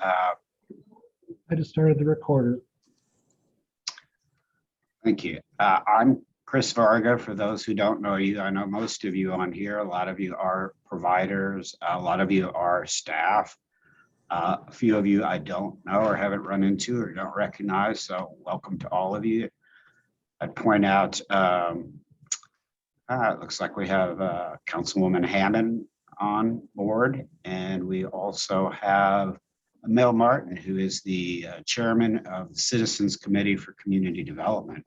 I just started the recorder. Thank you. I'm Chris Varga. For those who don't know you, I know most of you on here. A lot of you are providers. A lot of you are staff. A few of you I don't know or haven't run into or don't recognize. So welcome to all of you. I'd point out, it looks like we have Councilwoman Hammond on board, and we also have Mel Martin, who is the chairman of the Citizens Committee for Community Development.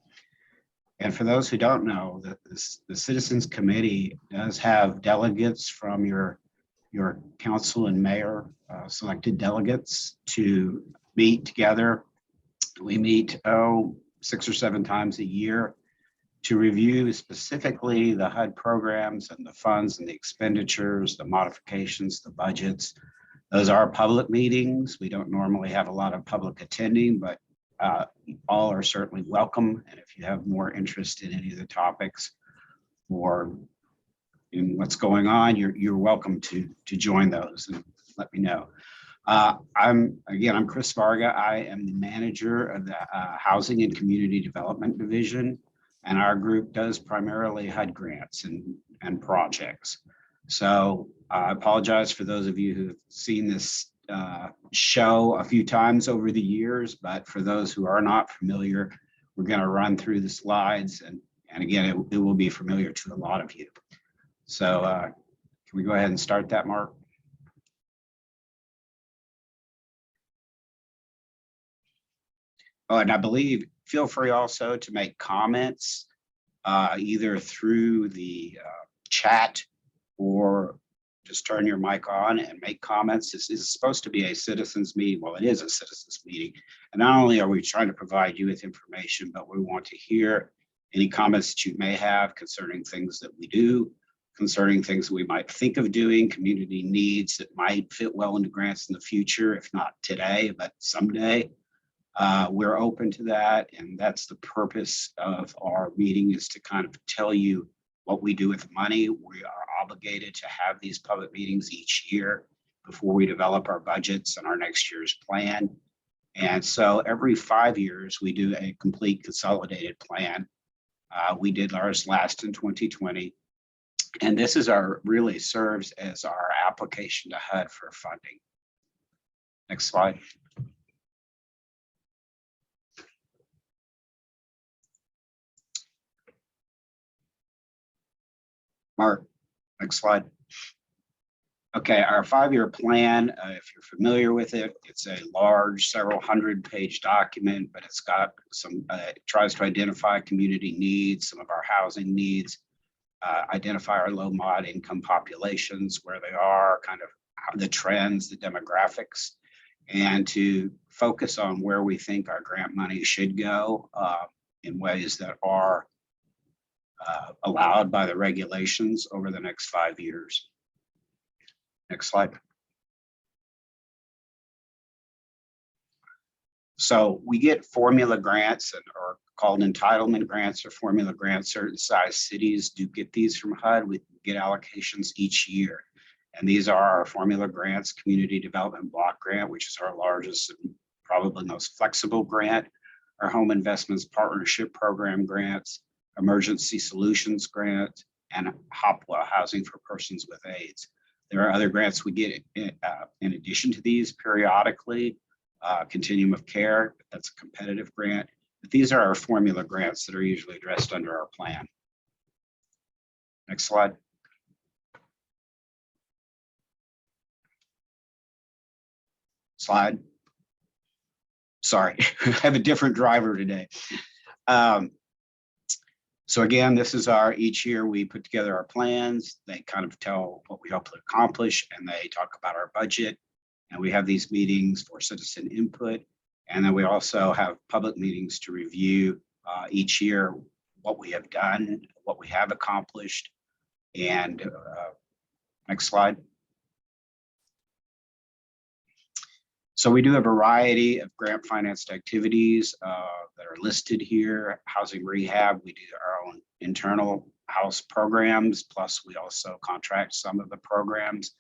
And for those who don't know, the Citizens Committee does have delegates from your council and mayor, selected delegates to meet together. We meet 6 or 7 times a year to review specifically the HUD programs and the funds and the expenditures, the modifications, the budgets. Those are public meetings. We don't normally have a lot of public attending, but all are certainly welcome. And if you have more interest in any of the topics or in what's going on, you're welcome to join those and let me know. I'm Chris Varga. I am the manager of the Housing and Community Development Division, and our group does primarily HUD grants and projects. So I apologize for those of you who've seen this show a few times over the years, but for those who are not familiar, we're going to run through the slides, and again, it will be familiar to a lot of you. So can we go ahead and start that, Mark? Oh, and I believe, feel free also to make comments either through the chat or just turn your mic on and make comments. This is supposed to be a citizens meeting. Well, it is a citizens meeting. And not only are we trying to provide you with information, but we want to hear any comments that you may have concerning things that we do, concerning things that we might think of doing, community needs that might fit well into grants in the future, if not today, but someday. We're open to that, and that's the purpose of our meeting, is to kind of tell you what we do with money. We are obligated to have these public meetings each year before we develop our budgets and our next year's plan. And so every 5 years, we do a complete consolidated plan. We did ours last in 2020. And this is really serves as our application to HUD for funding. Next slide. Mark, next slide. Okay, our 5-year plan, if you're familiar with it, it's a large, several 100-page document, but it's got some, it tries to identify community needs, some of our housing needs, identify our low mod income populations, where they are, kind of the trends, the demographics, and to focus on where we think our grant money should go in ways that are allowed by the regulations over the next 5 years. Next slide. So we get formula grants or called entitlement grants or formula grants. Certain size cities do get these from HUD. We get allocations each year. And these are our formula grants: Community Development Block Grant, which is our largest and probably most flexible grant, our Home Investments Partnership Program grants, Emergency Solutions Grant, and Hopwa, Housing for Persons with AIDS. There are other grants we get in addition to these periodically. Continuum of Care, that's a competitive grant. But these are our formula grants that are usually addressed under our plan. Next slide. Slide. Sorry, I have a different driver today. So again, this is each year we put together our plans. They kind of tell what we hope to accomplish, and they talk about our budget. And we have these meetings for citizen input. And then we also have public meetings to review each year what we have done, what we have accomplished. And next slide. So we do a variety of grant financed activities that are listed here. Housing rehab, we do our own internal house programs, plus we also contract some of the programs.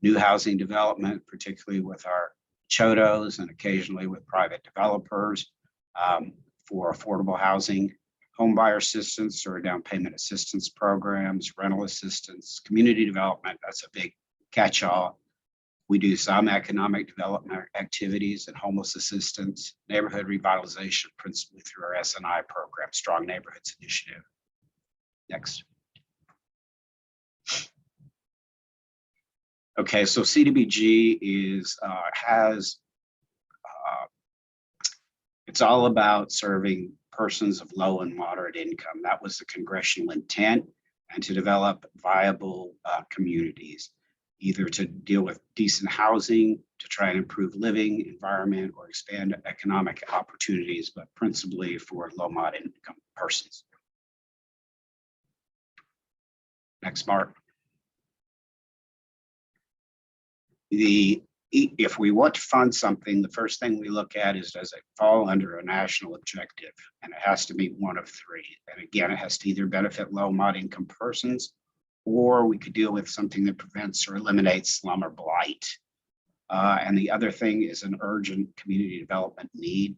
New housing development, particularly with our CHODOs and occasionally with private developers for affordable housing, home buyer assistance or down payment assistance programs, rental assistance, community development. That's a big catch-all. We do some economic development activities and homeless assistance, neighborhood revitalization, principally through our S&I program, Strong Neighborhoods Initiative. Next. Okay, so CDBG it's all about serving persons of low and moderate income. That was the congressional intent, and to develop viable communities, either to deal with decent housing, to try and improve living environment or expand economic opportunities, but principally for low moderate income persons. Next, Mark. If we want to fund something, the first thing we look at is, does it fall under a national objective? And it has to meet one of three. And again, it has to either benefit low moderate income persons, or we could deal with something that prevents or eliminates slum or blight. And the other thing is an urgent community development need.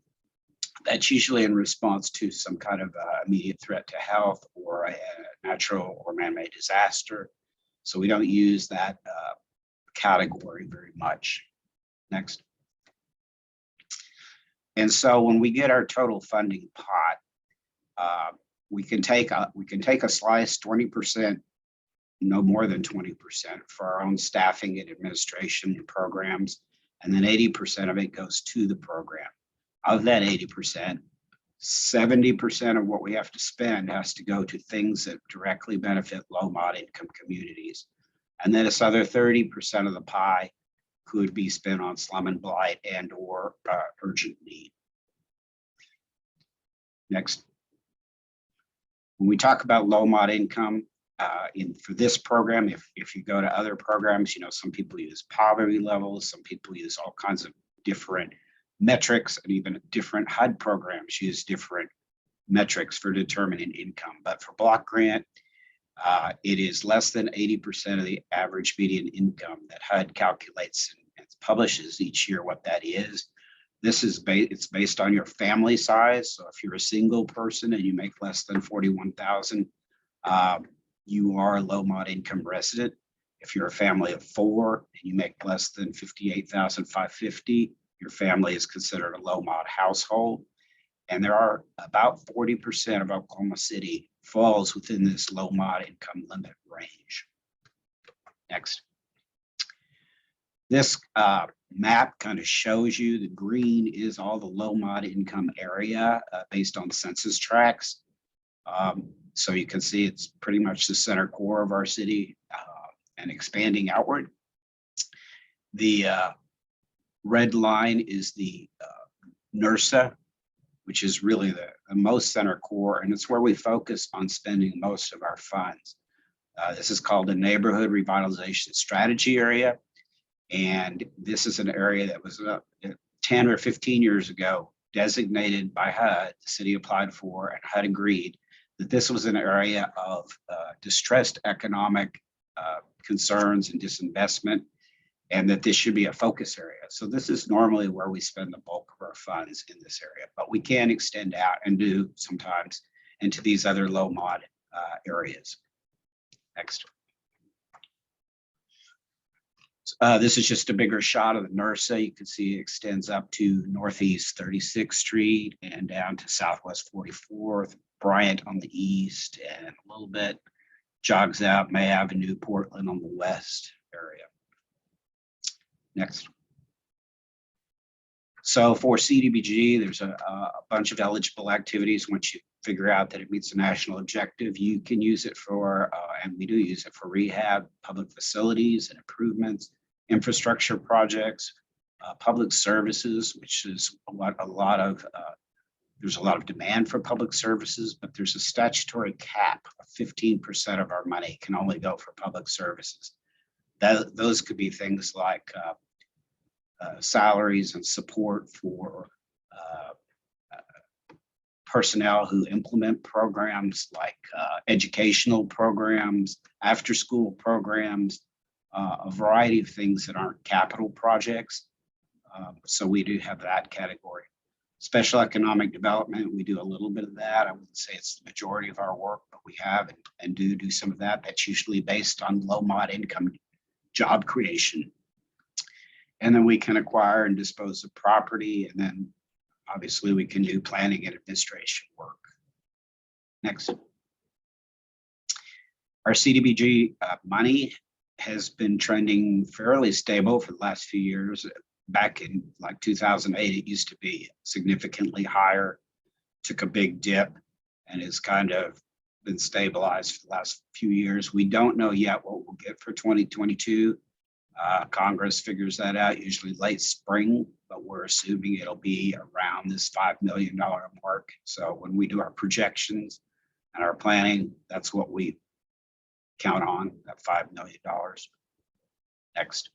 That's usually in response to some kind of immediate threat to health or a natural or man-made disaster. So we don't use that category very much. Next. And so when we get our total funding pot, we can take a slice, 20%, no more than 20% for our own staffing and administration and programs, and then 80% of it goes to the program. Of that 80%, 70% of what we have to spend has to go to things that directly benefit low moderate income communities. And then this other 30% of the pie could be spent on slum and blight and or urgent need. Next. When we talk about low moderate income, for this program, if you go to other programs, some people use poverty levels, some people use all kinds of different metrics, and even different HUD programs use different metrics for determining income. But for block grant, it is less than 80% of the average median income that HUD calculates and publishes each year what that is. This is it's based on your family size. So if you're a single person and you make less than $41,000, you are a low moderate income resident. If you're a family of 4 and you make less than $58,550, your family is considered a low mod household. And there are about 40% of Oklahoma City falls within this low mod income limit range. Next. This map kind of shows you the green is all the low mod income area based on census tracts. So you can see it's pretty much the center core of our city and expanding outward. The red line is the NERSA, which is really the most center core, and it's where we focus on spending most of our funds. This is called a neighborhood revitalization strategy area. And this is an area that was 10 or 15 years ago designated by HUD. The city applied for, and HUD agreed that this was an area of distressed economic concerns and disinvestment, and that this should be a focus area. So this is normally where we spend the bulk of our funds in this area, but we can extend out and do sometimes into these other low mod areas. Next. This is just a bigger shot of the NERSA. You can see it extends up to Northeast 36th Street and down to Southwest 44th, Bryant on the east, and a little bit jogs out May Avenue, Portland on the west area. Next. So for CDBG, there's a bunch of eligible activities. Once you figure out that it meets the national objective, you can use it for, and we do use it for rehab, public facilities and improvements, infrastructure projects, public services, which is there's a lot of demand for public services, but there's a statutory cap of 15% of our money can only go for public services. Those could be things like salaries and support for personnel who implement programs like educational programs, after-school programs, a variety of things that aren't capital projects. So we do have that category. Special economic development, we do a little bit of that. I wouldn't say it's the majority of our work, but we have and do some of that. That's usually based on low mod income job creation. And then we can acquire and dispose of property. And then obviously we can do planning and administration work. Next. Our CDBG money has been trending fairly stable for the last few years. Back in like 2008, it used to be significantly higher, took a big dip, and has kind of been stabilized for the last few years. We don't know yet what we'll get for 2022. Congress figures that out usually late spring, but we're assuming it'll be around this $5 million mark. So when we do our projections and our planning, that's what we count on, that $5 million. Next.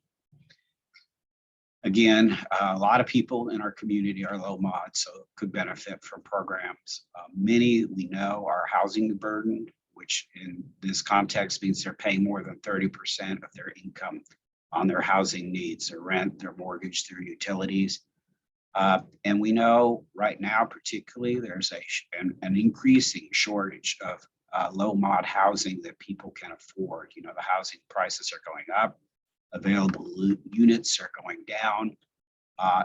Again, a lot of people in our community are low mod, so could benefit from programs. Many we know are housing burdened, which in this context means they're paying more than 30% of their income on their housing needs, their rent, their mortgage, their utilities. And we know right now, particularly, there's an increasing shortage of low mod housing that people can afford. You know, the housing prices are going up, available units are going down,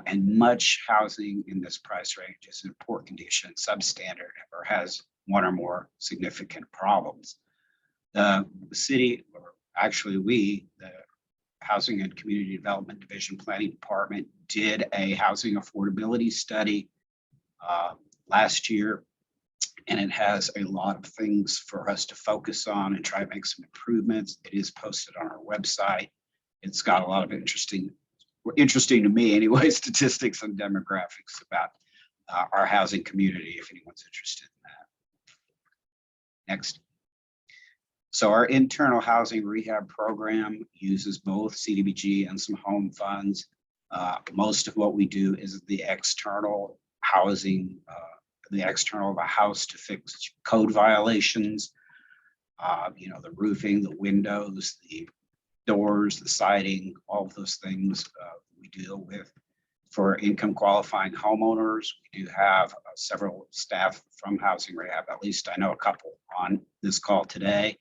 and much housing in this price range is in poor condition, substandard, or has one or more significant problems. The city, or actually we, the Housing and Community Development Division Planning Department, did a housing affordability study last year, and it has a lot of things for us to focus on and try to make some improvements. It is posted on our website. It's got a lot of interesting to me anyway, statistics and demographics about our housing community, if anyone's interested in that. Next. So our internal housing rehab program uses both CDBG and some home funds. Most of what we do is the external housing, the house to fix code violations, you know, the roofing, the windows, the doors, the siding, all of those things we deal with. For income qualifying homeowners, we do have several staff from housing rehab, at least I know a couple on this call today.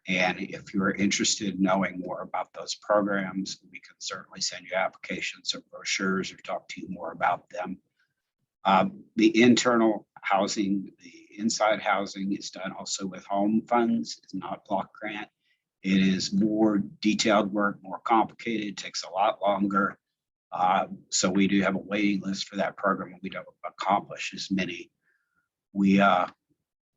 And if you're interested in knowing more about those programs, we can certainly send you applications or brochures or talk to you more about them. The internal housing, the inside housing is done also with home funds. It's not block grant. It is more detailed work, more complicated, takes a lot longer. So we do have a waiting list for that program, and we don't accomplish as many. We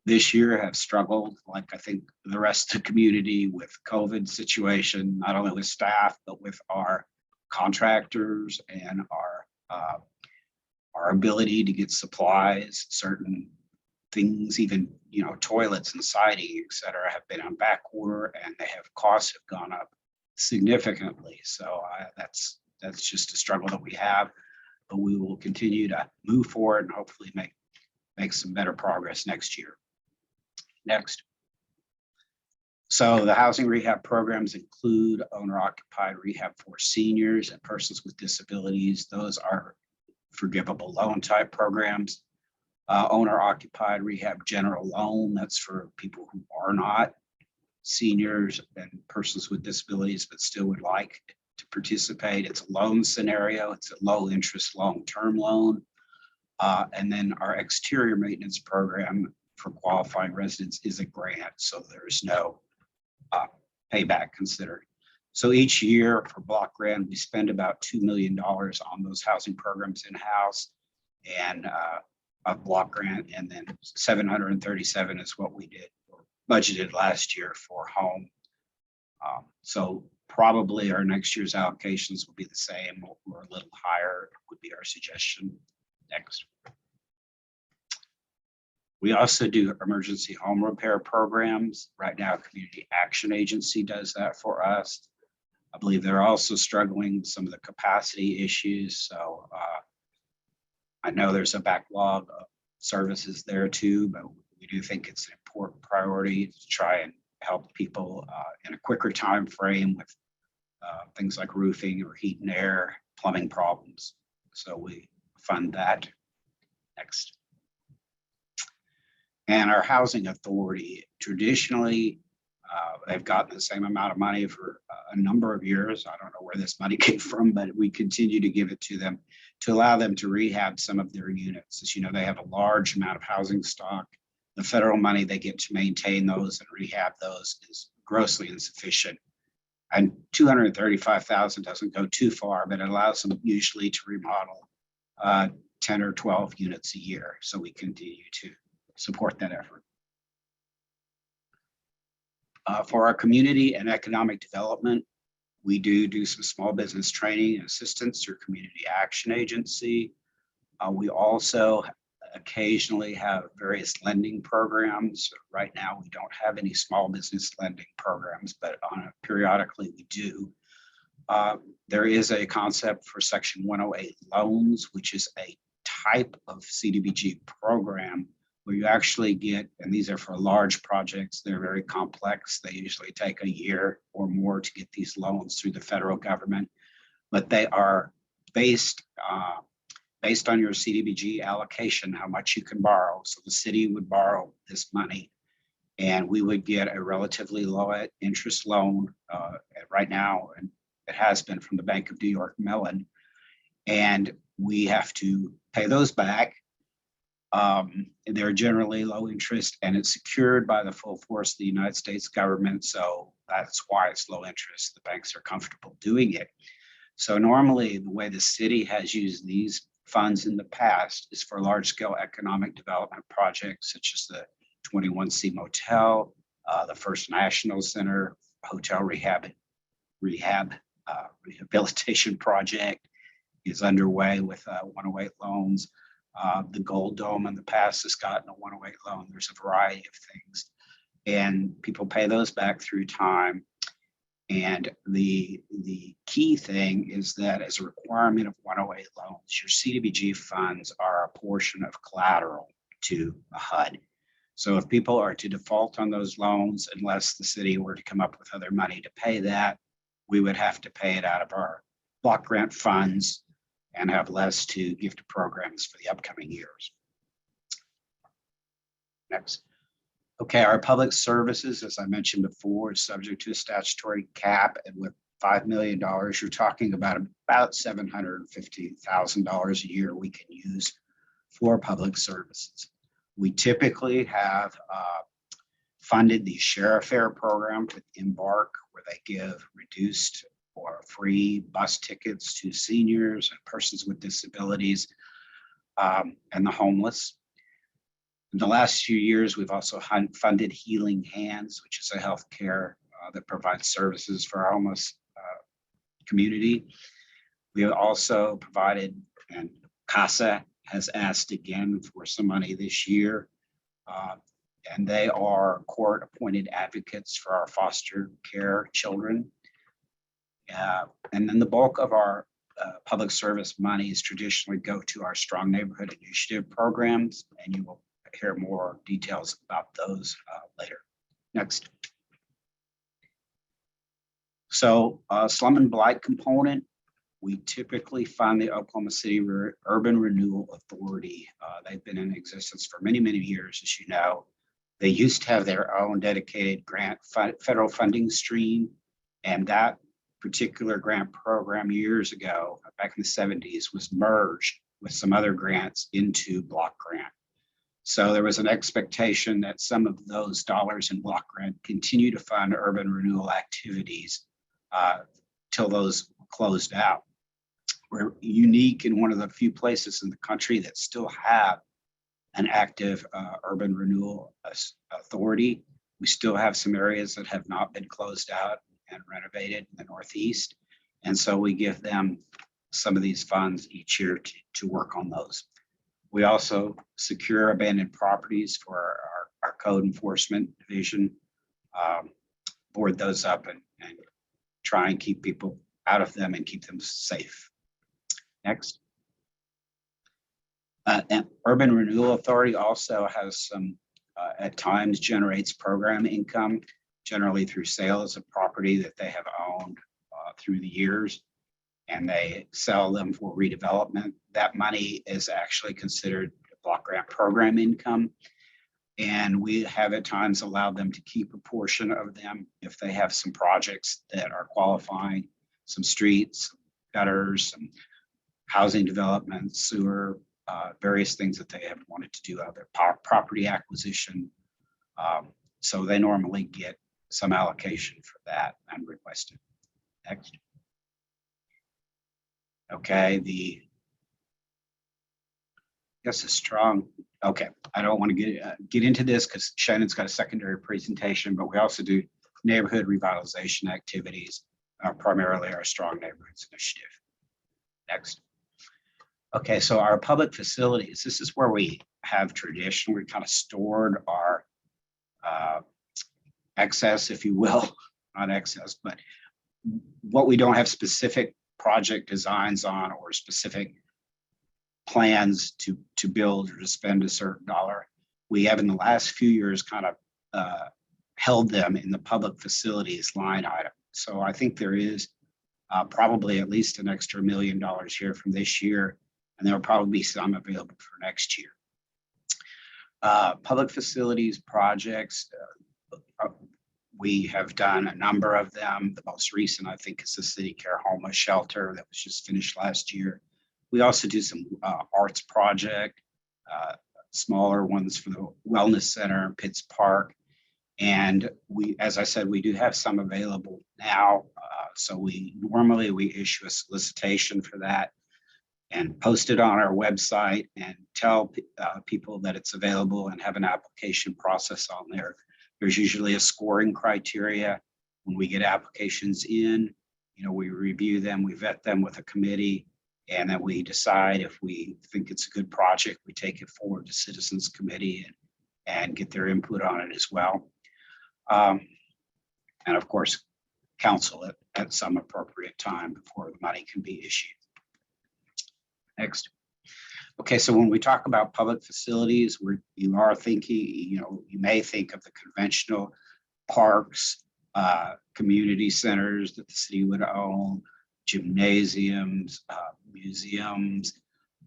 this year have struggled, like I think the rest of the community, with COVID situation, not only with staff, but with our contractors and our ability to get supplies, certain things, even, you know, toilets and siding, et cetera, have been on back order, and costs have gone up significantly. So that's just a struggle that we have, but we will continue to move forward and hopefully make some better progress next year. Next. So the housing rehab programs include owner-occupied rehab for seniors and persons with disabilities. Those are forgivable loan type programs. Owner-occupied rehab general loan, that's for people who are not seniors and persons with disabilities, but still would like to participate. It's a loan scenario. It's a low interest long-term loan. And then our exterior maintenance program for qualifying residents is a grant, so there's no payback considered. So each year for block grant, we spend about $2 million on those housing programs in-house, and a block grant, and then 737 is what we did or budgeted last year for home. So probably our next year's allocations will be the same or a little higher, would be our suggestion. Next. We also do emergency home repair programs. Right now, Community Action Agency does that for us. I believe they're also struggling with some of the capacity issues. So I know there's a backlog of services there too, but we do think it's an important priority to try and help people in a quicker time frame with things like roofing or heat and air, plumbing problems. So we fund that. Next. And our housing authority, traditionally, they've gotten the same amount of money for a number of years. I don't know where this money came from, but we continue to give it to them to allow them to rehab some of their units. As you know, they have a large amount of housing stock. The federal money they get to maintain those and rehab those is grossly insufficient. And $235,000 doesn't go too far, but it allows them usually to remodel 10 or 12 units a year. So we continue to support that effort. For our community and economic development, we do some small business training and assistance through Community Action Agency. We also occasionally have various lending programs. Right now, we don't have any small business lending programs, but periodically we do. There is a concept for Section 108 loans, which is a type of CDBG program where you actually get, and these are for large projects, they're very complex. They usually take a year or more to get these loans through the federal government, but they are based on your CDBG allocation, how much you can borrow. So the city would borrow this money and we would get a relatively low interest loan right now, and it has been from the Bank of New York Mellon, and we have to pay those back. They're generally low interest and it's secured by the full force of the United States government. So that's why it's low interest. The banks are comfortable doing it. So normally the way the city has used these funds in the past is for large scale economic development projects such as the 21C Motel, the First National Center, Hotel Rehabilitation project is underway with 108 loans. The Gold Dome in the past has gotten a 108 loan. There's a variety of things, and people pay those back through time. And the key thing is that as a requirement of 108 loans, your CDBG funds are a portion of collateral to a HUD. So if people are to default on those loans, unless the city were to come up with other money to pay that, we would have to pay it out of our block grant funds and have less to give to programs for the upcoming years. Next. Okay, our public services, as I mentioned before, is subject to a statutory cap, and with $5 million, you're talking about $750,000 a year we can use for public services. We typically have funded the Share a Fare program with Embark, where they give reduced or free bus tickets to seniors and persons with disabilities and the homeless. In the last few years, we've also funded Healing Hands, which is a healthcare that provides services for our homeless community. We have also provided, and CASA has asked again for some money this year, and they are court-appointed advocates for our foster care children. And then the bulk of our public service monies traditionally go to our Strong Neighborhood Initiative programs, and you will hear more details about those later. Next. So slum and blight component, we typically fund the Oklahoma City Urban Renewal Authority. They've been in existence for many, many years, as you know. They used to have their own dedicated grant federal funding stream, and that particular grant program years ago, back in the 70s, was merged with some other grants into block grant. So there was an expectation that some of those dollars in block grant continue to fund urban renewal activities till those closed out. We're unique in one of the few places in the country that still have an active urban renewal authority. We still have some areas that have not been closed out and renovated in the Northeast. And so we give them some of these funds each year to work on those. We also secure abandoned properties for our code enforcement division, board those up and try and keep people out of them and keep them safe. Next. And Urban Renewal Authority also has some, at times generates program income, generally through sales of property that they have owned through the years. and they sell them for redevelopment. That money is actually considered block grant program income. And we have at times allowed them to keep a portion of them if they have some projects that are qualifying, some streets, gutters, some housing development, sewer, various things that they have wanted to do out there, property acquisition. So they normally get some allocation for that unrequested. Next. Okay, this is strong. Okay, I don't want to get into this because Shannon's got a secondary presentation, but we also do neighborhood revitalization activities, primarily our Strong Neighborhoods Initiative. Next. Okay, so our public facilities, this is where we have traditionally kind of stored our excess, if you will, not excess, but what we don't have specific project designs on or specific plans to build or to spend a certain dollar. We have in the last few years kind of held them in the public facilities line item. So I think there is probably at least an extra $1 million here from this year, and there'll probably be some available for next year. Public facilities projects, we have done a number of them. The most recent, I think, is the City Care Homeless Shelter that was just finished last year. We also do some arts project, smaller ones for the Wellness Center in Pitts Park. And we, as I said, we do have some available now. So we issue a solicitation for that and post it on our website and tell people that it's available and have an application process on there. There's usually a scoring criteria when we get applications in. You know, we review them, we vet them with a committee, and then we decide if we think it's a good project. We take it forward to Citizens Committee and get their input on it as well. And of course, council it at some appropriate time before the money can be issued. Next. Okay, so when we talk about public facilities, you are thinking, you know, you may think of the conventional parks, community centers that the city would own, gymnasiums, museums,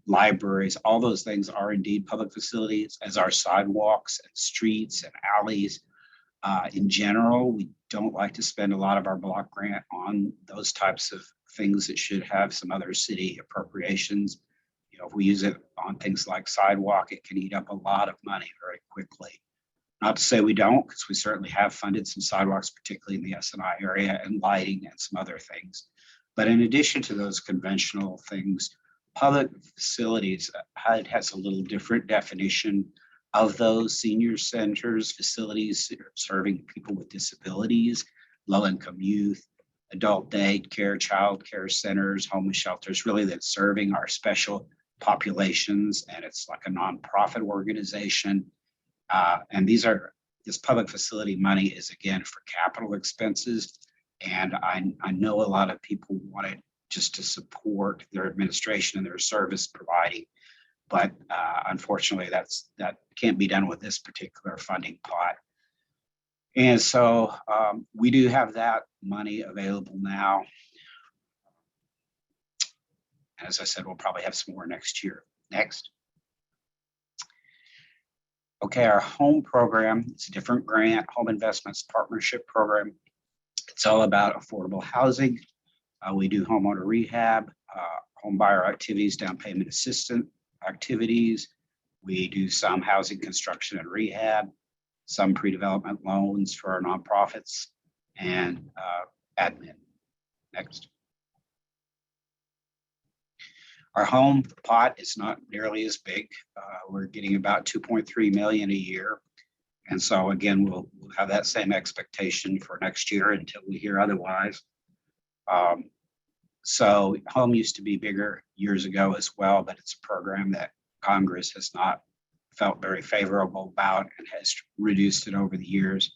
libraries. All those things are indeed public facilities, as are sidewalks and streets and alleys. In general, we don't like to spend a lot of our block grant on those types of things that should have some other city appropriations. You know, if we use it on things like sidewalk, it can eat up a lot of money very quickly. Not to say we don't, because we certainly have funded some sidewalks, particularly in the S&I area, and lighting and some other things. But in addition to those conventional things, public facilities, HUD has a little different definition of those: senior centers, facilities serving people with disabilities, low-income youth, adult daycare, child care centers, homeless shelters, really that's serving our special populations, and it's like a nonprofit organization. And this public facility money is again for capital expenses. And I know a lot of people want it just to support their administration and their service providing, but unfortunately that can't be done with this particular funding pot. And so we do have that money available now. As I said, we'll probably have some more next year. Next. Okay, our home program, it's a different grant, Home Investments Partnership Program. It's all about affordable housing. We do homeowner rehab, home buyer activities, down payment assistance activities. We do some housing construction and rehab, some pre-development loans for our nonprofits, and admin. Next. Our home pot is not nearly as big. We're getting about 2.3 million a year. And so again, we'll have that same expectation for next year until we hear otherwise. So home used to be bigger years ago as well, but it's a program that Congress has not felt very favorable about and has reduced it over the years.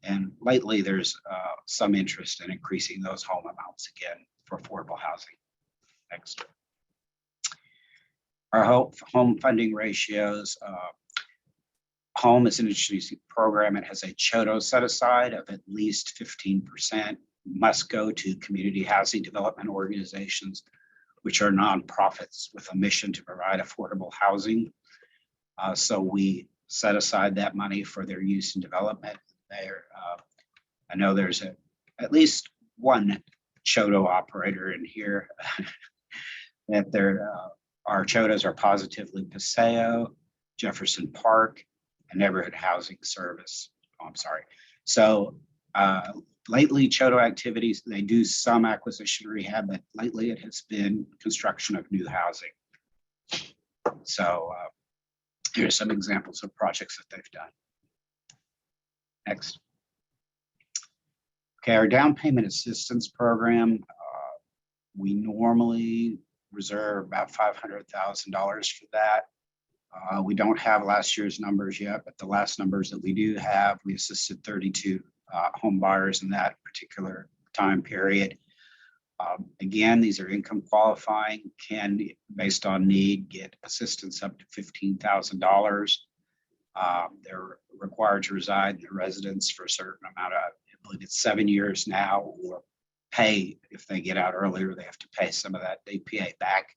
And lately there's some interest in increasing those home amounts again for affordable housing. Next. Our home funding ratios. Home is an interesting program. It has a CHOTO set aside of at least 15%. must go to community housing development organizations, which are nonprofits with a mission to provide affordable housing. So we set aside that money for their use and development. I know there's at least one CHODO operator in here that our CHODOs are Positively Paseo, Jefferson Park, and Neighborhood Housing Service. Oh, I'm sorry. So lately, CHODO activities, they do some acquisition rehab, but lately it has been construction of new housing. So here's some examples of projects that they've done. Next. Okay, our down payment assistance program, we normally reserve about $500,000 for that. We don't have last year's numbers yet, but the last numbers that we do have, we assisted 32 home buyers in that particular time period. Again, these are income qualifying, can, based on need, get assistance up to $15,000. They're required to reside in the residence for a certain amount of, I believe it's 7 years now, or pay, if they get out earlier, they have to pay some of that DPA back.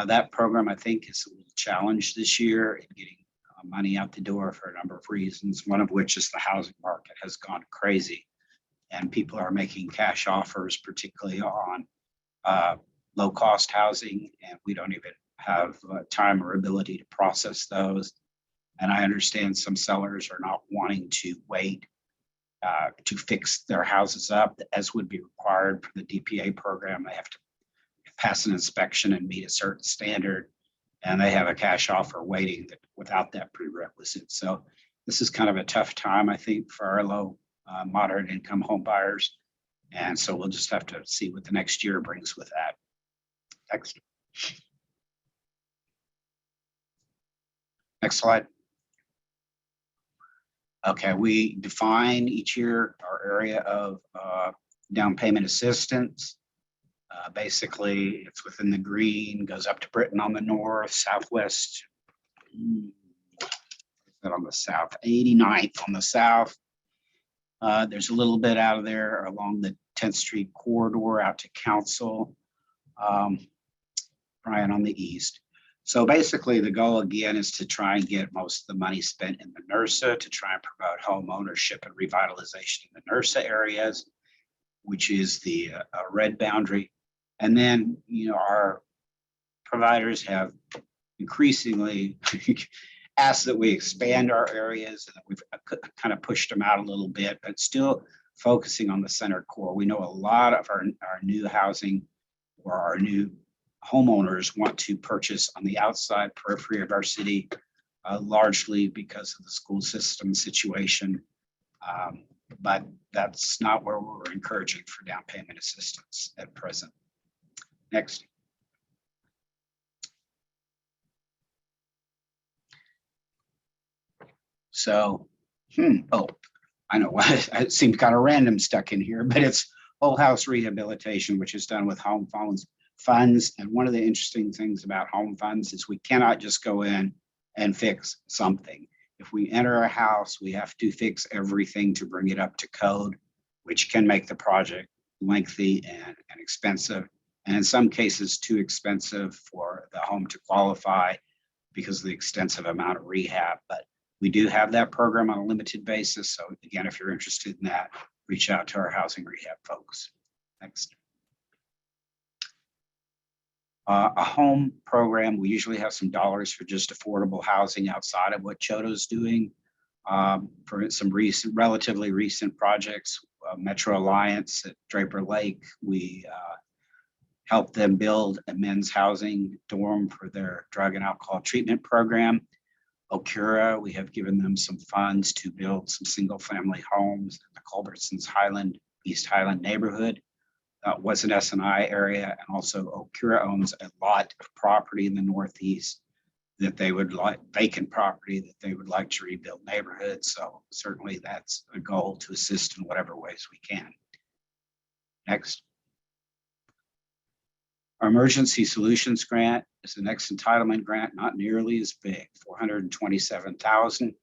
That program, I think, is a little challenged this year in getting money out the door for a number of reasons, one of which is the housing market has gone crazy and people are making cash offers, particularly on low-cost housing, and we don't even have time or ability to process those. And I understand some sellers are not wanting to wait to fix their houses up, as would be required for the DPA program. They have to pass an inspection and meet a certain standard, and they have a cash offer waiting without that prerequisite. So this is kind of a tough time, I think, for our low, moderate income home buyers. And so we'll just have to see what the next year brings with that. Next slide. Okay, we define each year our area of down payment assistance. Basically, it's within the green, goes up to Britain on the north, southwest, on the south, 89th on the south. There's a little bit out of there along the 10th Street corridor out to Council, Brian on the east. So basically the goal again is to try and get most of the money spent in the NRSA to try and promote home ownership and revitalization in the NRSA areas, which is the red boundary. And then, you know, our providers have increasingly asked that we expand our areas, and we've kind of pushed them out a little bit, but still focusing on the center core. We know a lot of our new housing or our new homeowners want to purchase on the outside periphery of our city, largely because of the school system situation. But that's not where we're encouraging for down payment assistance at present. Next. So, oh, I know why it seemed kind of random stuck in here, but it's whole house rehabilitation, which is done with home funds. And one of the interesting things about home funds is we cannot just go in and fix something. If we enter a house, we have to fix everything to bring it up to code, which can make the project lengthy and expensive, and in some cases too expensive for the home to qualify because of the extensive amount of rehab. But we do have that program on a limited basis. So again, if you're interested in that, reach out to our housing rehab folks. Next. A home program, we usually have some dollars for just affordable housing outside of what CHODO's doing. For some relatively recent projects, Metro Alliance at Draper Lake, we helped them build a men's housing dorm for their drug and alcohol treatment program. Okura, we have given them some funds to build some single family homes in the Culbertson's East Highland neighborhood. Was an S&I area, and also Okura owns a lot of property in the Northeast that they would like, vacant property that they would like to rebuild neighborhoods. So certainly that's a goal to assist in whatever ways we can. Next. Our Emergency Solutions Grant is the next entitlement grant, not nearly as big, $427,000.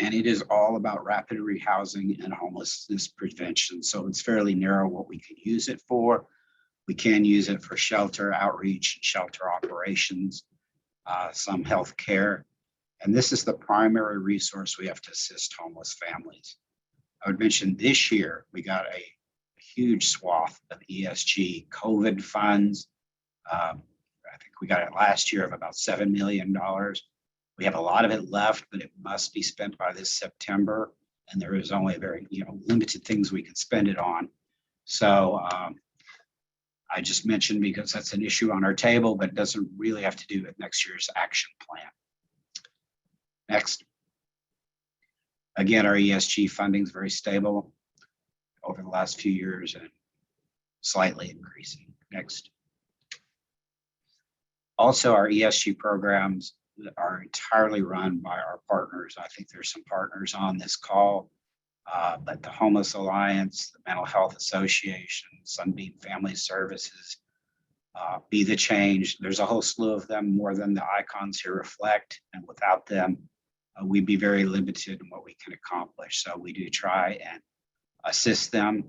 And it is all about rapid rehousing and homelessness prevention. So it's fairly narrow what we can use it for. We can use it for shelter outreach, shelter operations, some health care. And this is the primary resource we have to assist homeless families. I would mention this year, we got a huge swath of ESG COVID funds. I think we got it last year of about $7 million. We have a lot of it left, but it must be spent by this September. And there is only very limited things we can spend it on. So I just mentioned because that's an issue on our table, but it doesn't really have to do with next year's action plan. Next. Again, our ESG funding is very stable over the last few years and slightly increasing. Next. Also, our ESG programs are entirely run by our partners. I think there's some partners on this call, but the Homeless Alliance, the Mental Health Association, Sunbeam Family Services, Be the Change. There's a whole slew of them, more than the icons here reflect. And without them, we'd be very limited in what we can accomplish. So we do try and assist them.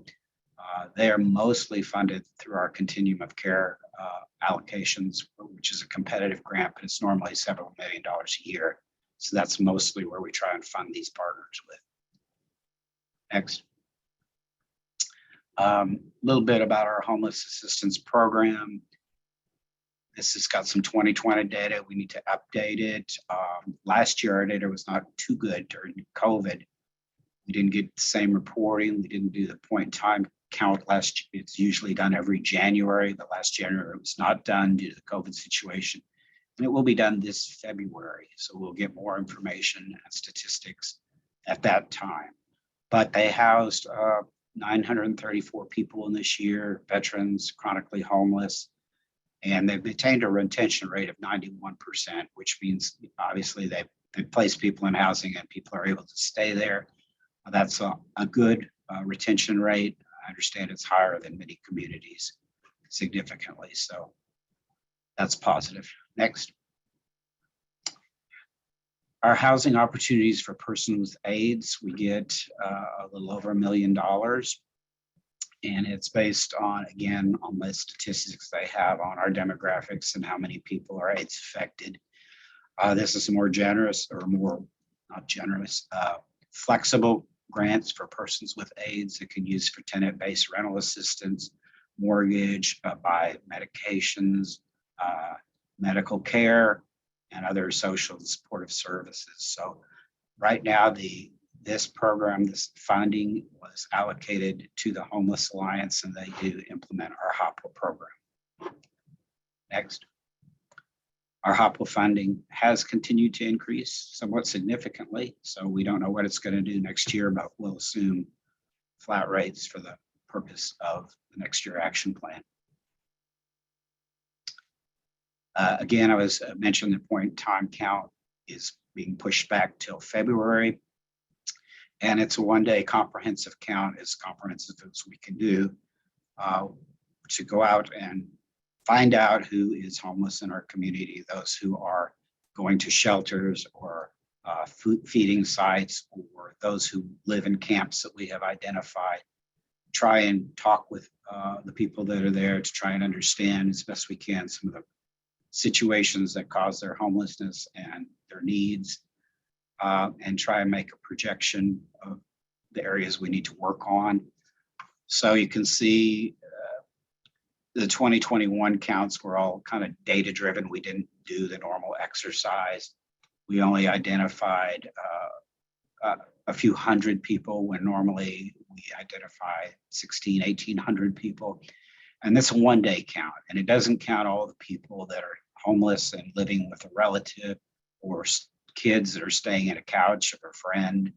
They are mostly funded through our Continuum of Care allocations, which is a competitive grant, but it's normally several $1 million a year. So that's mostly where we try and fund these partners with. Next. A little bit about our homeless assistance program. This has got some 2020 data. We need to update it. Last year, our data was not too good during COVID. We didn't get the same reporting. We didn't do the point in time count last year. It's usually done every January. The last January it was not done due to the COVID situation. And it will be done this February. So we'll get more information and statistics at that time. But they housed 934 people in this year, veterans, chronically homeless, and they've maintained a retention rate of 91%, which means obviously they've placed people in housing and people are able to stay there. That's a good retention rate. I understand it's higher than many communities significantly, so that's positive. Next. Our housing opportunities for persons with AIDS, we get a little over $1 million. And it's based on, again, on the statistics they have on our demographics and how many people are AIDS affected. This is more generous or more, not generous, flexible grants for persons with AIDS that can use for tenant-based rental assistance, mortgage, buy medications, medical care, and other social and supportive services. So right now, this program, this funding was allocated to the Homeless Alliance, and they do implement our Hopwa program. Next. Our Hopwa funding has continued to increase somewhat significantly. So we don't know what it's going to do next year, but we'll assume flat rates for the purpose of the next year action plan. Again, I was mentioning the point in time count is being pushed back till February. And it's a one-day comprehensive count, as comprehensive as we can do, to go out and find out who is homeless in our community, those who are going to shelters or food feeding sites, or those who live in camps that we have identified. Try and talk with the people that are there to try and understand as best we can some of the situations that cause their homelessness and their needs, and try and make a projection of the areas we need to work on. So you can see the 2021 counts were all kind of data driven. We didn't do the normal exercise. We only identified a few hundred people when normally we identify 1,800 people. And that's a one-day count, and it doesn't count all the people that are homeless and living with a relative, or kids that are staying in a couch of a friend.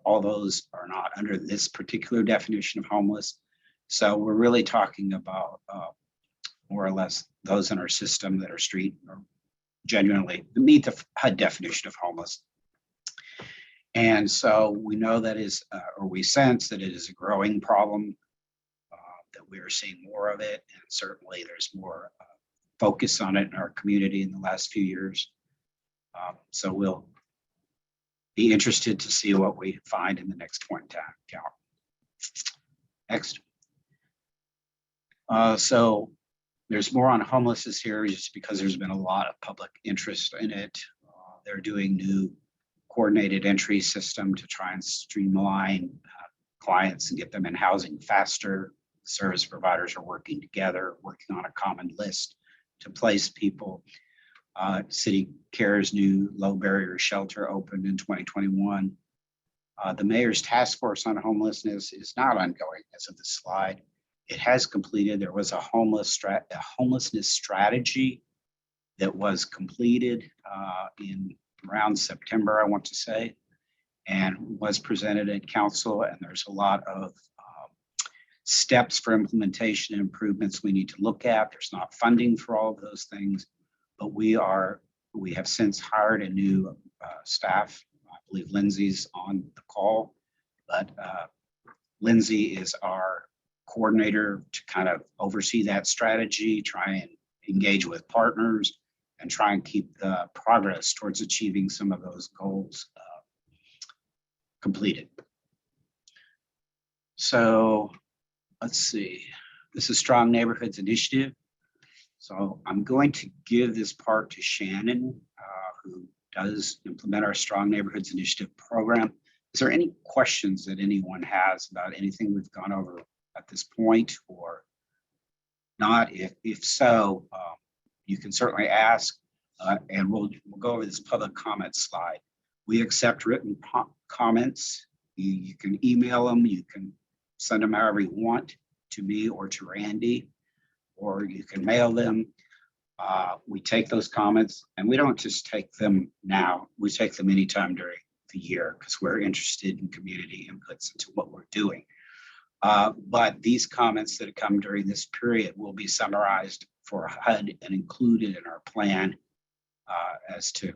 All those are not under this particular definition of homeless. So we're really talking about more or less those in our system that are street or genuinely meet the HUD definition of homeless. And so we know that is, or we sense that it is a growing problem, that we are seeing more of it. And certainly there's more focus on it in our community in the last few years. So we'll be interested to see what we find in the next point in time. Next. So there's more on homelessness here just because there's been a lot of public interest in it. They're doing new coordinated entry system to try and streamline clients and get them in housing faster. Service providers are working together, working on a common list to place people. City Care's new low barrier shelter opened in 2021. The mayor's task force on homelessness is not ongoing as of the slide. It has completed. There was a homelessness strategy that was completed in around September, I want to say, and was presented at council. And there's a lot of steps for implementation and improvements we need to look at. There's not funding for all of those things, but we have since hired a new staff. I believe Lindsay's on the call, but Lindsay is our coordinator to kind of oversee that strategy, try and engage with partners, and try and keep the progress towards achieving some of those goals completed. So let's see, this is Strong Neighborhoods Initiative. So I'm going to give this part to Shannon, who does implement our Strong Neighborhoods Initiative program. Is there any questions that anyone has about anything we've gone over at this point or not? If so, you can certainly ask, and we'll go over this public comment slide. We accept written comments. You can email them, you can send them however you want to me or to Randy, or you can mail them. We take those comments, and we don't just take them now, we take them anytime during the year because we're interested in community inputs into what we're doing. But these comments that come during this period will be summarized for HUD and included in our plan as to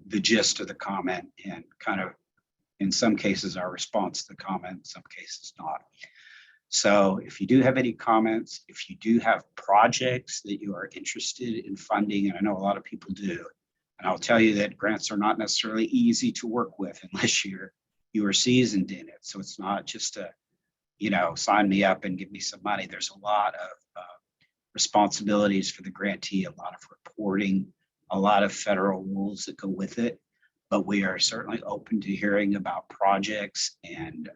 the gist of the comment and kind of, in some cases, our response to the comment, in some cases not. So if you do have any comments, if you do have projects that you are interested in funding, and I know a lot of people do, and I'll tell you that grants are not necessarily easy to work with unless you are seasoned in it. So it's not just a, sign me up and give me some money. There's a lot of responsibilities for the grantee, a lot of reporting, a lot of federal rules that go with it. But we are certainly open to hearing about projects and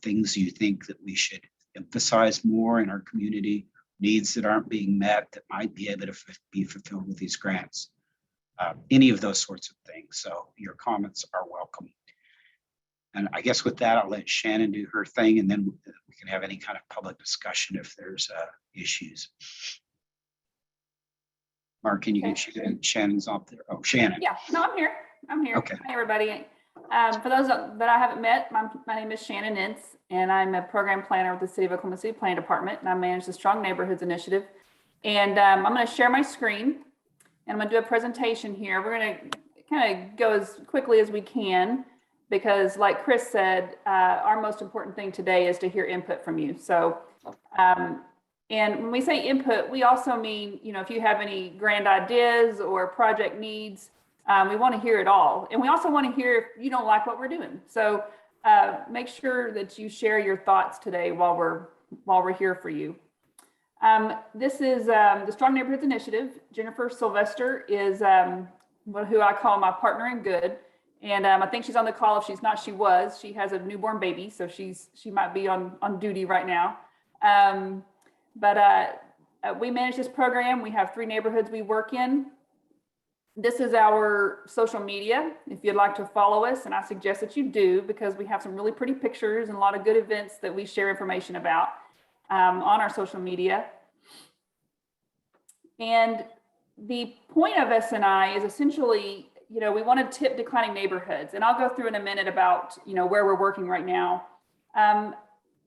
things you think that we should emphasize more in our community, needs that aren't being met that might be able to be fulfilled with these grants, any of those sorts of things. So your comments are welcome. And I guess with that, I'll let Shannon do her thing, and then we can have any kind of public discussion if there's issues. Mark, can you get Shannon's up there? Oh, Shannon. Yeah, no, I'm here. Okay. Hi, everybody. For those that I haven't met, my name is Shannon Nitz, and I'm a program planner with the City of Oklahoma City Planning Department, and I manage the Strong Neighborhoods Initiative. And I'm going to share my screen, and I'm going to do a presentation here. We're going to kind of go as quickly as we can, because like Chris said, our most important thing today is to hear input from you. So, and when we say input, we also mean, if you have any grand ideas or project needs, we want to hear it all. And we also want to hear if you don't like what we're doing. So make sure that you share your thoughts today while we're here for you. This is the Strong Neighborhoods Initiative. Jennifer Sylvester is who I call my partner in good. And I think she's on the call. If she's not, she was. She has a newborn baby, so she might be on duty right now. But we manage this program. We have 3 neighborhoods we work in. This is our social media. If you'd like to follow us, and I suggest that you do, because we have some really pretty pictures and a lot of good events that we share information about on our social media. And the point of S&I is essentially, we want to tip declining neighborhoods. And I'll go through in a minute about, where we're working right now. And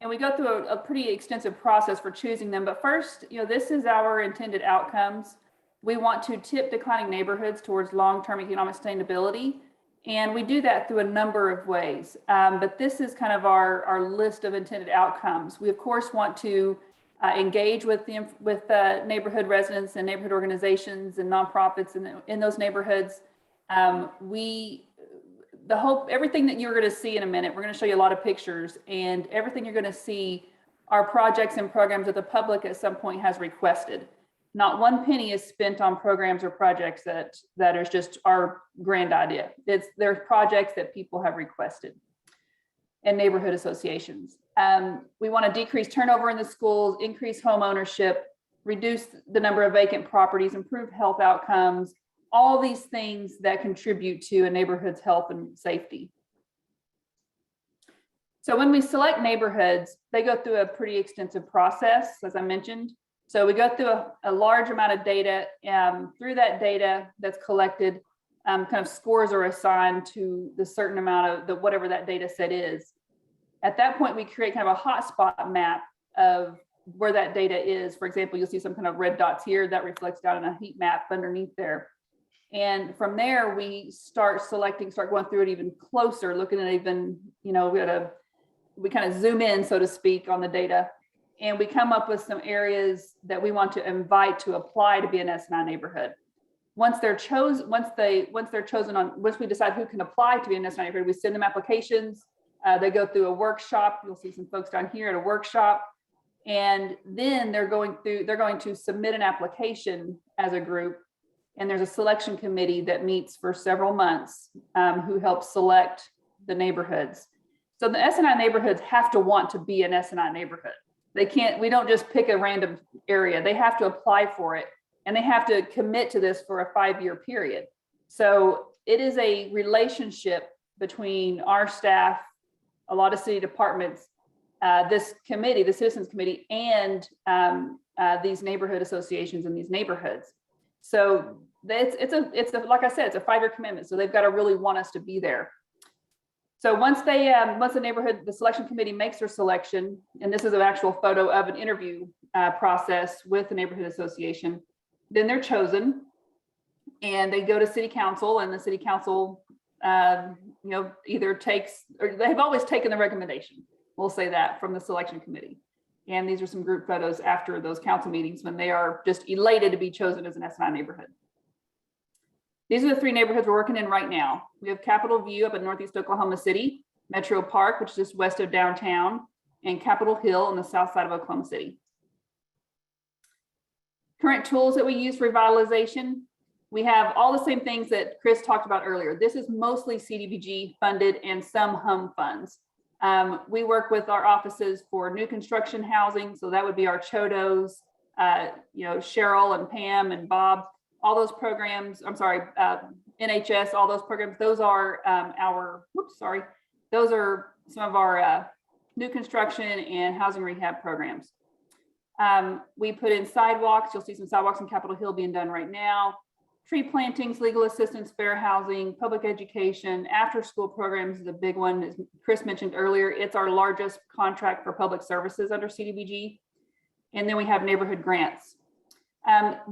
we go through a pretty extensive process for choosing them. But first, this is our intended outcomes. We want to tip declining neighborhoods towards long-term economic sustainability. And we do that through a number of ways. But this is kind of our list of intended outcomes. We, of course, want to engage with neighborhood residents and neighborhood organizations and nonprofits in those neighborhoods. The everything that you're going to see in a minute, we're going to show you a lot of pictures, and everything you're going to see are projects and programs that the public at some point has requested. Not one penny is spent on programs or projects that is just our grand idea. There's projects that people have requested and neighborhood associations. We want to decrease turnover in the schools, increase home ownership, reduce the number of vacant properties, improve health outcomes, all these things that contribute to a neighborhood's health and safety. So when we select neighborhoods, they go through a pretty extensive process, as I mentioned. So we go through a large amount of data. Through that data that's collected, kind of scores are assigned to the certain amount of whatever that data set is. At that point, we create kind of a hotspot map of where that data is. For example, you'll see some kind of red dots here that reflects down in a heat map underneath there. And from there, we start going through it even closer, looking at even, we kind of zoom in, so to speak, on the data. And we come up with some areas that we want to invite to apply to be an S&I neighborhood. Once we decide who can apply to be an S&I neighborhood, we send them applications. They go through a workshop. You'll see some folks down here at a workshop. And then they're going to submit an application as a group. And there's a selection committee that meets for several months who helps select the neighborhoods. So the S&I neighborhoods have to want to be an S&I neighborhood. We don't just pick a random area. They have to apply for it, and they have to commit to this for a 5-year period. So it is a relationship between our staff, a lot of city departments, this committee, the Citizens Committee, and these neighborhood associations in these neighborhoods. So it's like I said, it's a 5-year commitment. So they've got to really want us to be there. So once the selection committee makes their selection, and this is an actual photo of an interview process with the neighborhood association, then they're chosen and they go to city council, and the city council, either takes, or they've always taken the recommendation. We'll say that from the selection committee. And these are some group photos after those council meetings when they are just elated to be chosen as an S&I neighborhood. These are the 3 neighborhoods we're working in right now. We have Capitol View up in Northeast Oklahoma City, Metro Park, which is just west of downtown, and Capitol Hill on the south side of Oklahoma City. Current tools that we use for revitalization, we have all the same things that Chris talked about earlier. This is mostly CDBG funded and some HUM funds. We work with our offices for new construction housing. So that would be our Chodos, Cheryl and Pam and Bob. All those programs, NHS, all those programs, those are those are some of our new construction and housing rehab programs. We put in sidewalks. You'll see some sidewalks in Capitol Hill being done right now. Tree plantings, legal assistance, fair housing, public education, after school programs is a big one. As Chris mentioned earlier, it's our largest contract for public services under CDBG. And then we have neighborhood grants.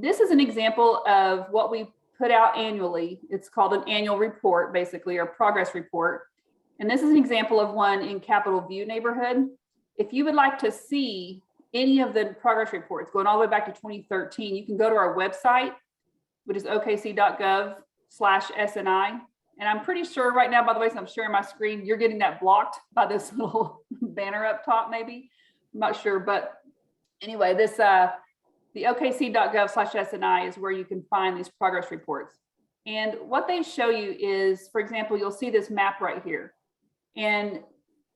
This is an example of what we put out annually. It's called an annual report, basically, or progress report. And this is an example of one in Capitol View neighborhood. If you would like to see any of the progress reports going all the way back to 2013, you can go to our website, which is okc.gov/SNI. And I'm pretty sure right now, by the way, so I'm sharing my screen, you're getting that blocked by this little banner up top, maybe. I'm not sure, but anyway, this the okc.gov/SNI is where you can find these progress reports. And what they show you is, for example, you'll see this map right here. And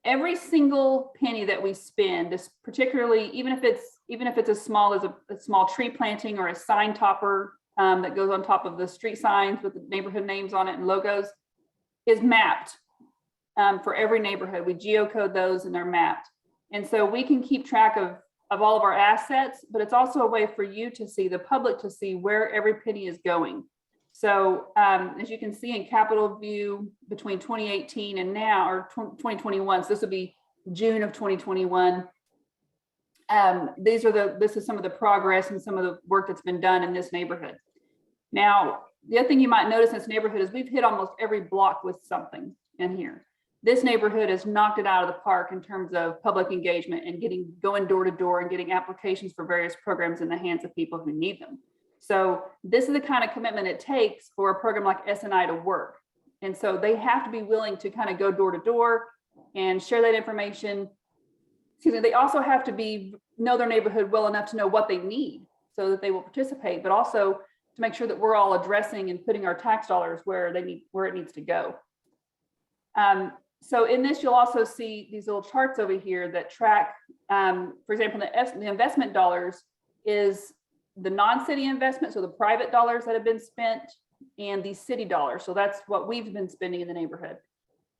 every single penny that we spend, is particularly, even if it's as small as a small tree planting or a sign topper that goes on top of the street signs with the neighborhood names on it and logos, is mapped for every neighborhood. We geocode those and they're mapped. And so we can keep track of all of our assets, but it's also a way for you to see, the public to see where every penny is going. So as you can see in Capitol View between 2018 and now, or 2021, so this would be June of 2021. This is some of the progress and some of the work that's been done in this neighborhood. Now, the other thing you might notice in this neighborhood is we've hit almost every block with something in here. This neighborhood has knocked it out of the park in terms of public engagement and going door to door and getting applications for various programs in the hands of people who need them. So this is the kind of commitment it takes for a program like S&I to work. And so they have to be willing to kind of go door to door and share that information. Excuse me, they also have to know their neighborhood well enough to know what they need so that they will participate, but also to make sure that we're all addressing and putting our tax dollars where it needs to go. So in this, you'll also see these little charts over here that track, for example, the investment dollars is the non-city investment, so the private dollars that have been spent, and the city dollars. So that's what we've been spending in the neighborhood.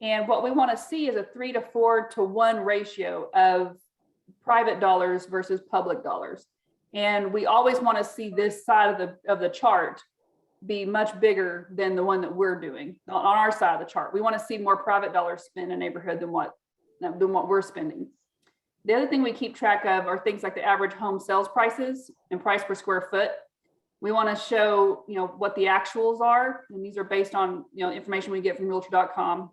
And what we want to see is a 3 to 4 to 1 ratio of private dollars versus public dollars. And we always want to see this side of the chart be much bigger than the one that we're doing on our side of the chart. We want to see more private dollars spent in a neighborhood than what we're spending. The other thing we keep track of are things like the average home sales prices and price per square foot. We want to show, what the actuals are, and these are based on, information we get from realtor.com.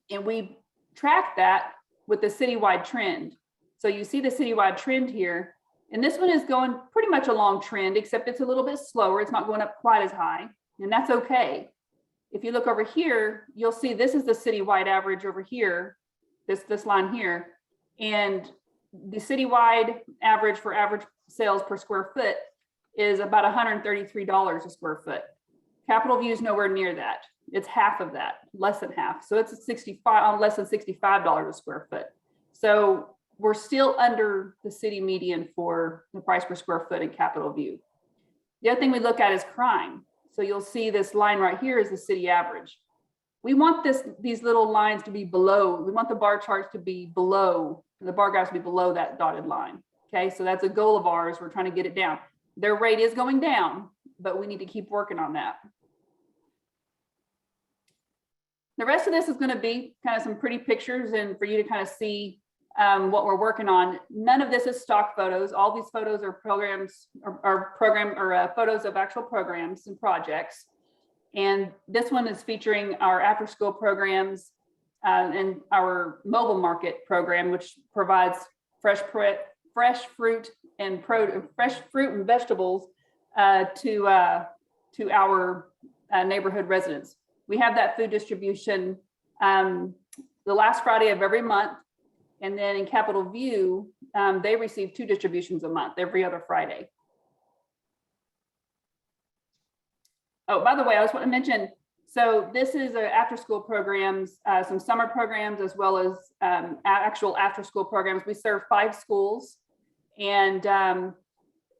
And we track that with the citywide trend. So you see the citywide trend here, and this one is going pretty much a long trend, except it's a little bit slower. It's not going up quite as high, and that's okay. If you look over here, you'll see this is the citywide average over here, this line here, and the citywide average for average sales per square foot is about $133 a square foot. Capitol View is nowhere near that. It's half of that, less than half. So it's less than $65 a square foot. So we're still under the city median for the price per square foot in Capitol View. The other thing we look at is crime. So you'll see this line right here is the city average. We want these little lines to be below. We want the bar charts to be below, the bar graphs to be below that dotted line. Okay, so that's a goal of ours. We're trying to get it down. Their rate is going down, but we need to keep working on that. The rest of this is going to be kind of some pretty pictures and for you to kind of see what we're working on. None of this is stock photos. All these photos are photos of actual programs and projects. And this one is featuring our after school programs and our mobile market program, which provides fresh fruit and vegetables to our neighborhood residents. We have that food distribution the last Friday of every month. And then in Capitol View, they receive 2 distributions a month, every other Friday. Oh, by the way, I just want to mention, so this is after school programs, some summer programs, as well as actual after school programs. We serve 5 schools, and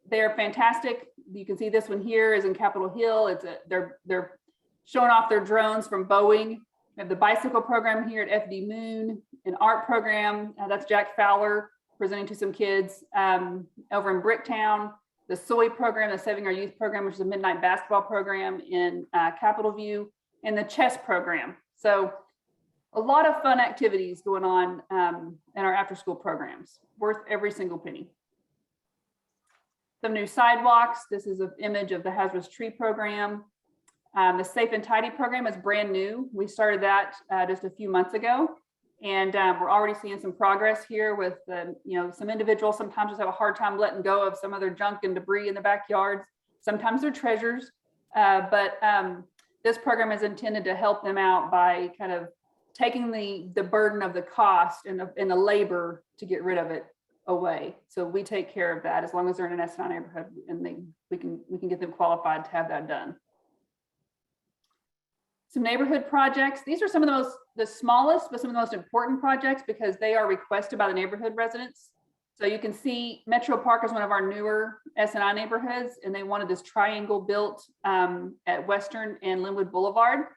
they're fantastic. You can see this one here is in Capitol Hill. They're showing off their drones from Boeing. We have the bicycle program here at FD Moon, an art program, that's Jack Fowler presenting to some kids over in Bricktown, the SOY program, the Saving Our Youth program, which is a midnight basketball program in Capitol View, and the chess program. So a lot of fun activities going on in our after school programs, worth every single penny. Some new sidewalks. This is an image of the Hazardous Tree program. The Safe and Tidy program is brand new. We started that just a few months ago, and we're already seeing some progress here with some individuals sometimes just have a hard time letting go of some of their junk and debris in the backyards. Sometimes they're treasures, but this program is intended to help them out by kind of taking the burden of the cost and the labor to get rid of it away. So we take care of that as long as they're in an SNI neighborhood, and we can get them qualified to have that done. Some neighborhood projects. These are some of the smallest, but some of the most important projects because they are requested by the neighborhood residents. So you can see Metro Park is one of our newer SNI neighborhoods, and they wanted this triangle built at Western and Linwood Boulevard.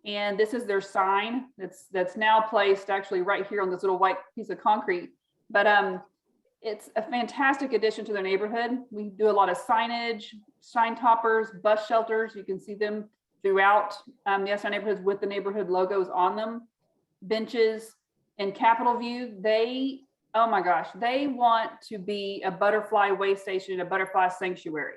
And this is their sign that's now placed actually right here on this little white piece of concrete. But it's a fantastic addition to their neighborhood. We do a lot of signage, sign toppers, bus shelters. You can see them throughout the SNI neighborhoods with the neighborhood logos on them, benches. In Capitol View, oh my gosh, they want to be a butterfly way station, a butterfly sanctuary.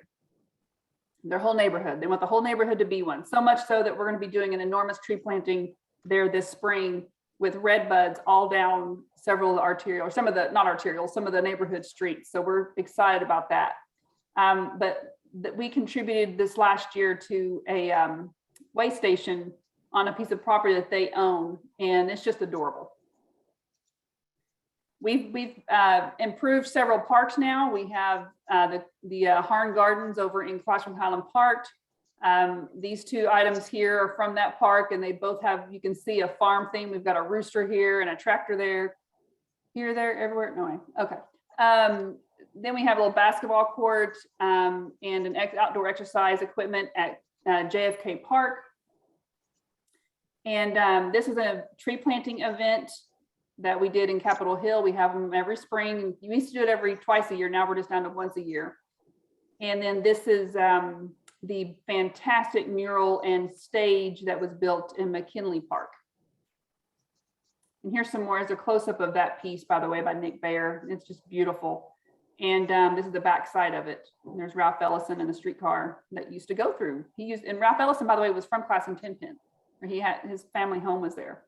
Their whole neighborhood, they want the whole neighborhood to be one. So much so that we're going to be doing an enormous tree planting there this spring with red buds all down several of the arterial, or some of the, not arterial, some of the neighborhood streets. So we're excited about that. But that we contributed this last year to a way station on a piece of property that they own, and it's just adorable. We've improved several parks now. We have the Harn Gardens over in Classroom Highland Park. These two items here are from that park, and they both have, you can see, a farm theme. We've got a rooster here and a tractor there. Here, there, everywhere. No way. Okay. Then we have a little basketball court and an outdoor exercise equipment at JFK Park. And this is a tree planting event that we did in Capitol Hill. We have them every spring. We used to do it twice a year. Now we're just down to once a year. And then this is the fantastic mural and stage that was built in McKinney Park. And here's some more as a close-up of that piece, by the way, by Nick Bayer. It's just beautiful. And this is the back side of it. And there's Ralph Ellison and the streetcar that used to go through. And Ralph Ellison, by the way, was from Classroom 1010, where his family home was there.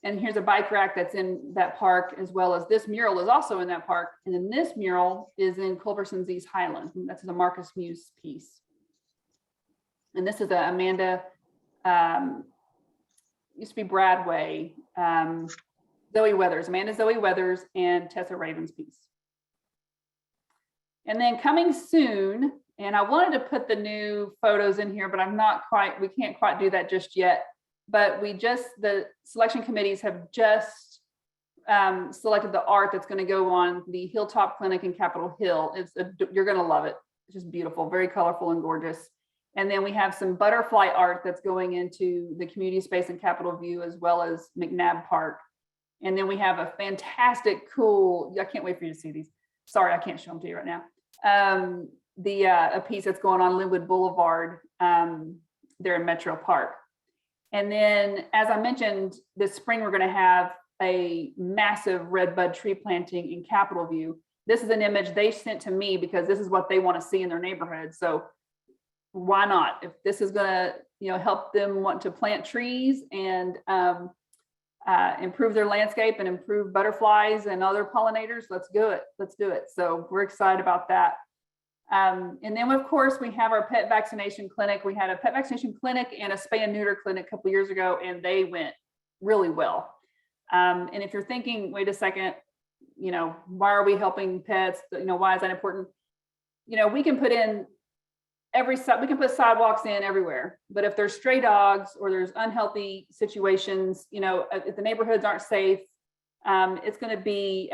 And here's a bike rack that's in that park, as well as this mural is also in that park. And then this mural is in Culberson's East Highland. And that's the Marcus Muse piece. And this is Amanda, used to be Bradway, Zoe Weathers, Amanda Zoe Weathers, and Tessa Raven's piece. And then coming soon, and I wanted to put the new photos in here, but we can't quite do that just yet. But the selection committees have just selected the art that's going to go on the Hilltop Clinic in Capitol Hill. You're going to love it. It's just beautiful, very colorful and gorgeous. And then we have some butterfly art that's going into the community space in Capitol View, as well as McNabb Park. And then we have a fantastic, cool, I can't wait for you to see these. Sorry, I can't show them to you right now. A piece that's going on Linwood Boulevard there in Metro Park. And then, as I mentioned, this spring, we're going to have a massive redbud tree planting in Capitol View. This is an image they sent to me because this is what they want to see in their neighborhood. So why not? If this is going to, help them want to plant trees and improve their landscape and improve butterflies and other pollinators, let's do it. Let's do it. So we're excited about that. And then, of course, we have our pet vaccination clinic. We had a pet vaccination clinic and a spay and neuter clinic a couple of years ago, and they went really well. And if you're thinking, wait a second, why are we helping pets? Why is that important? We can put put sidewalks in everywhere, but if there's stray dogs or there's unhealthy situations, if the neighborhoods aren't safe, it's going to be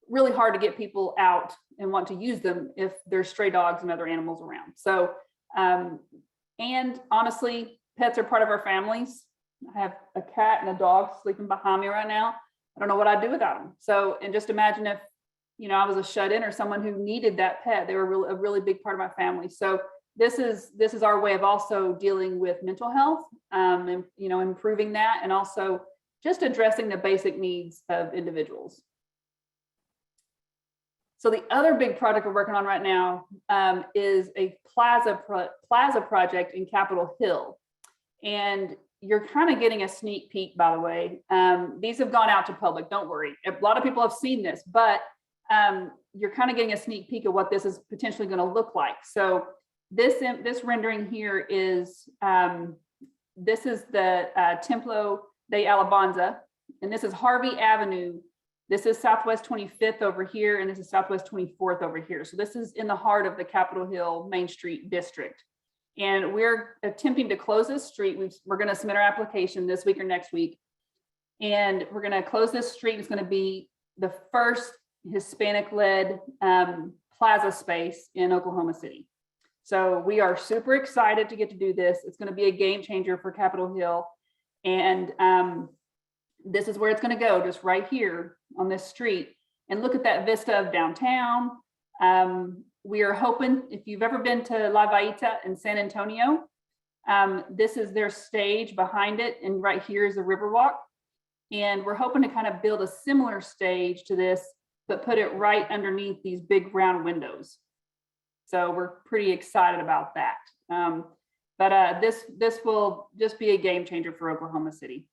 really hard to get people out and want to use them if there's stray dogs and other animals around. So, and honestly, pets are part of our families. I have a cat and a dog sleeping behind me right now. I don't know what I'd do without them. So, and just imagine if, I was a shut-in or someone who needed that pet. They were a really big part of my family. So this is our way of also dealing with mental health, and, improving that, and also just addressing the basic needs of individuals. So the other big project we're working on right now is a Plaza project in Capitol Hill. And you're kind of getting a sneak peek, by the way. These have gone out to public, don't worry. A lot of people have seen this, but you're kind of getting a sneak peek of what this is potentially going to look like. So this rendering here is, this is the Templo de Alabanza, and this is Harvey Avenue. This is Southwest 25th over here, and this is Southwest 24th over here. So this is in the heart of the Capitol Hill Main Street district. And we're attempting to close this street. We're going to submit our application this week or next week. And we're going to close this street. It's going to be the first Hispanic-led plaza space in Oklahoma City. So we are super excited to get to do this. It's going to be a game changer for Capitol Hill. And this is where it's going to go, just right here on this street. And look at that vista of downtown. We are hoping, if you've ever been to La Vallita in San Antonio, this is their stage behind it. And right here is the Riverwalk. And we're hoping to kind of build a similar stage to this, but put it right underneath these big round windows. So we're pretty excited about that. But this will just be a game changer for Oklahoma City.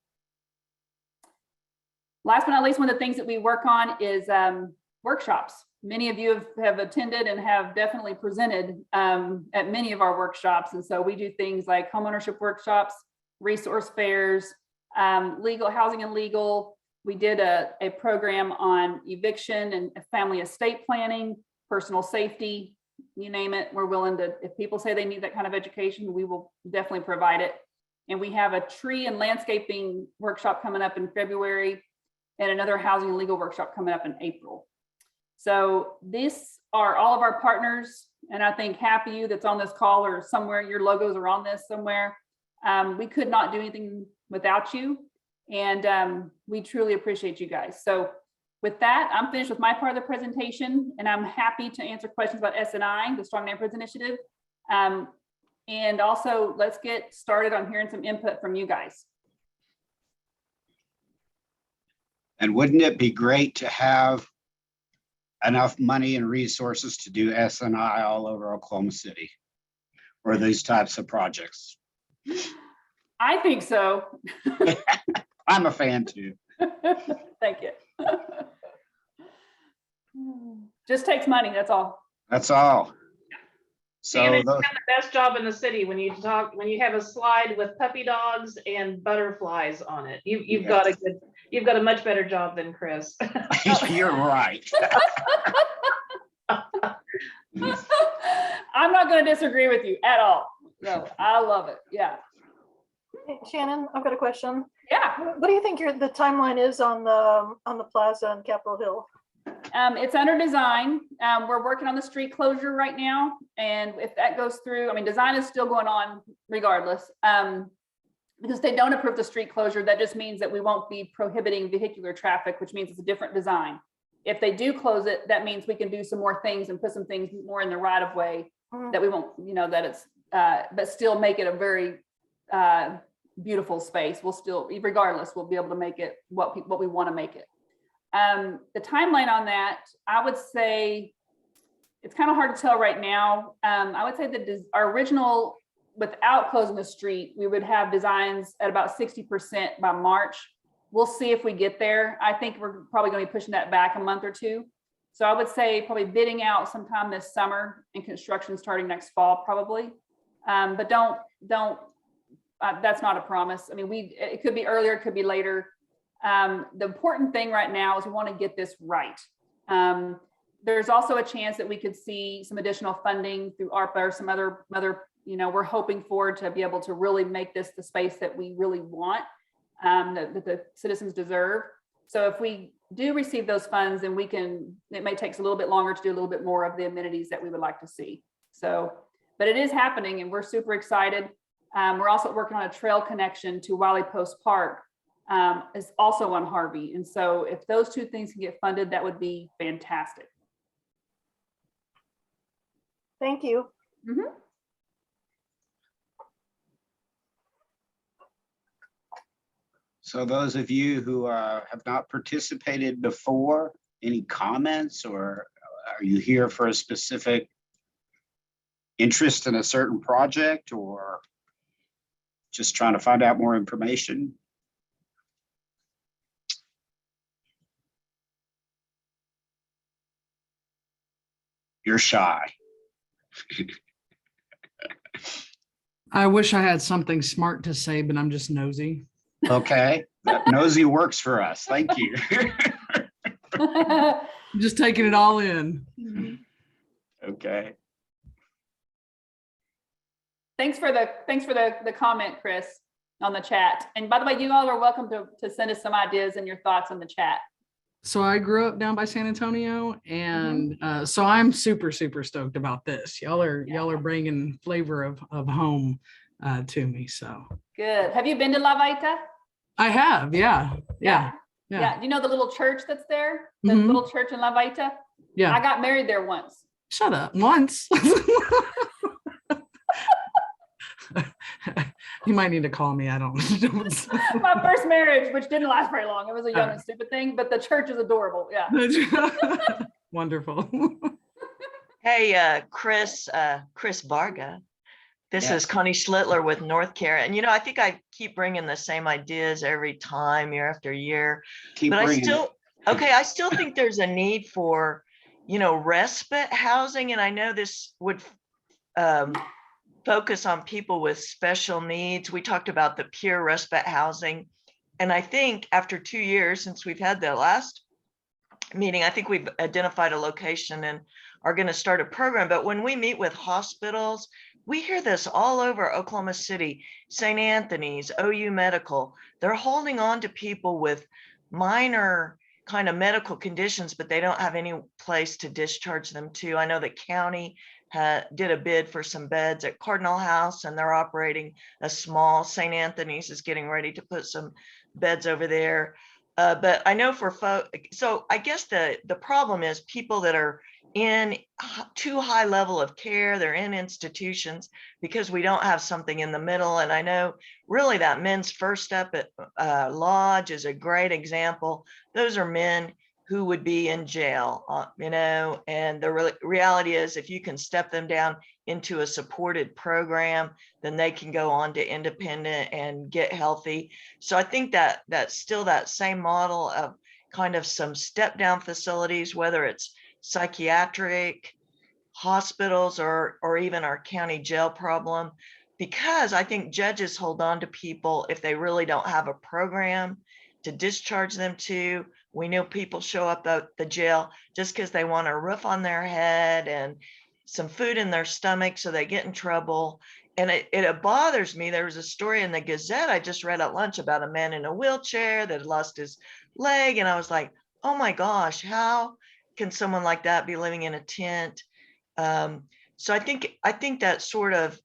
Last but not least, one of the things that we work on is workshops. many of you have attended and have definitely presented at many of our workshops. And so we do things like homeownership workshops, resource fairs, legal housing and legal. We did a program on eviction and family estate planning, personal safety, you name it. We're willing to, if people say they need that kind of education, we will definitely provide it. And we have a tree and landscaping workshop coming up in February and another housing and legal workshop coming up in April. So these are all of our partners. And I think half of you that's on this call or somewhere, your logos are on this somewhere. We could not do anything without you. And we truly appreciate you guys. So with that, I'm finished with my part of the presentation, and I'm happy to answer questions about S&I, the Strong Neighborhoods Initiative. And also, let's get started on hearing some input from you guys. And wouldn't it be great to have enough money and resources to do S&I all over Oklahoma City or these types of projects? I think so. I'm a fan too. Thank you. Just takes money, that's all. That's all. So Shannon, you have the best job in the city when you have a slide with puppy dogs and butterflies on it. You've got a much better job than Chris. you're right. I'm not going to disagree with you at all. No, I love it. Yeah. Hey, Shannon, I've got a question. Yeah. What do you think the timeline is on the Plaza on Capitol Hill? It's under design. We're working on the street closure right now. And if that goes through, I mean, design is still going on regardless. Because they don't approve the street closure, that just means that we won't be prohibiting vehicular traffic, which means it's a different design. If they do close it, that means we can do some more things and put some things more in the right of way that we won't, that it's, but still make it a very beautiful space. We'll still, regardless, we'll be able to make it what we want to make it. The timeline on that, I would say it's kind of hard to tell right now. I would say that our original, without closing the street, we would have designs at about 60% by March. We'll see if we get there. I think we're probably going to be pushing that back a month or two. So I would say probably bidding out sometime this summer and construction starting next fall, probably. But don't. That's not a promise. I mean, it could be earlier, it could be later. The important thing right now is we want to get this right. There's also a chance that we could see some additional funding through ARPA or some other, we're hoping for to be able to really make this the space that we really want, that the citizens deserve. So if we do receive those funds, then it may take us a little bit longer to do a little bit more of the amenities that we would like to see. So, but it is happening and we're super excited. We're also working on a trail connection to Wiley Post Park, is also on Harvey. And so if those two things can get funded, that would be fantastic. Thank you. Mm-hmm. So those of you who have not participated before, any comments, or are you here for a specific interest in a certain project, or just trying to find out more information? You're shy. I wish I had something smart to say, but I'm just nosy. Okay, that nosy works for us. Thank you. I'm just taking it all in. Okay. Thanks for the comment, Chris, on the chat. And by the way, you all are welcome to send us some ideas and your thoughts in the chat. So I grew up down by San Antonio, and so I'm super stoked about this. Y'all are bringing flavor of home to me. So good. Have you been to La Vaita? I have, yeah. Do you know the little church that's there? The little church in La Vaita? Yeah. I got married there once. Shut up. Once. You might need to call me. I don't know. My first marriage, which didn't last very long. It was a young and stupid thing, but the church is adorable. Yeah. Wonderful. Hey, Chris Varga. This is Connie Schlittler with North Care. And, I think I keep bringing the same ideas every time, year after year. I still think there's a need for respite housing, and I know this would focus on people with special needs. We talked about the peer respite housing. And I think after 2 years since we've had the last meeting, I think we've identified a location and are going to start a program. But when we meet with hospitals, we hear this all over Oklahoma City, St. Anthony's, OU Medical. They're holding on to people with minor kind of medical conditions, but they don't have any place to discharge them to. I know the county did a bid for some beds at Cardinal House, and they're operating a small. St. Anthony's is getting ready to put some beds over there. But I know for folks, so I guess the problem is people that are in too high level of care, they're in institutions because we don't have something in the middle. And I know really that Men's First Step at Lodge is a great example. Those are men who would be in jail, and the reality is if you can step them down into a supported program, then they can go on to independent and get healthy. So I think that that's still that same model of kind of some step down facilities, whether it's psychiatric hospitals or even our county jail problem, because I think judges hold on to people if they really don't have a program to discharge them to. We know people show up at the jail just because they want a roof on their head and some food in their stomach, so they get in trouble. And it bothers me. There was a story in the Gazette I just read at lunch about a man in a wheelchair that had lost his leg. And I was like, oh my gosh, how can someone like that be living in a tent? So I think that sort of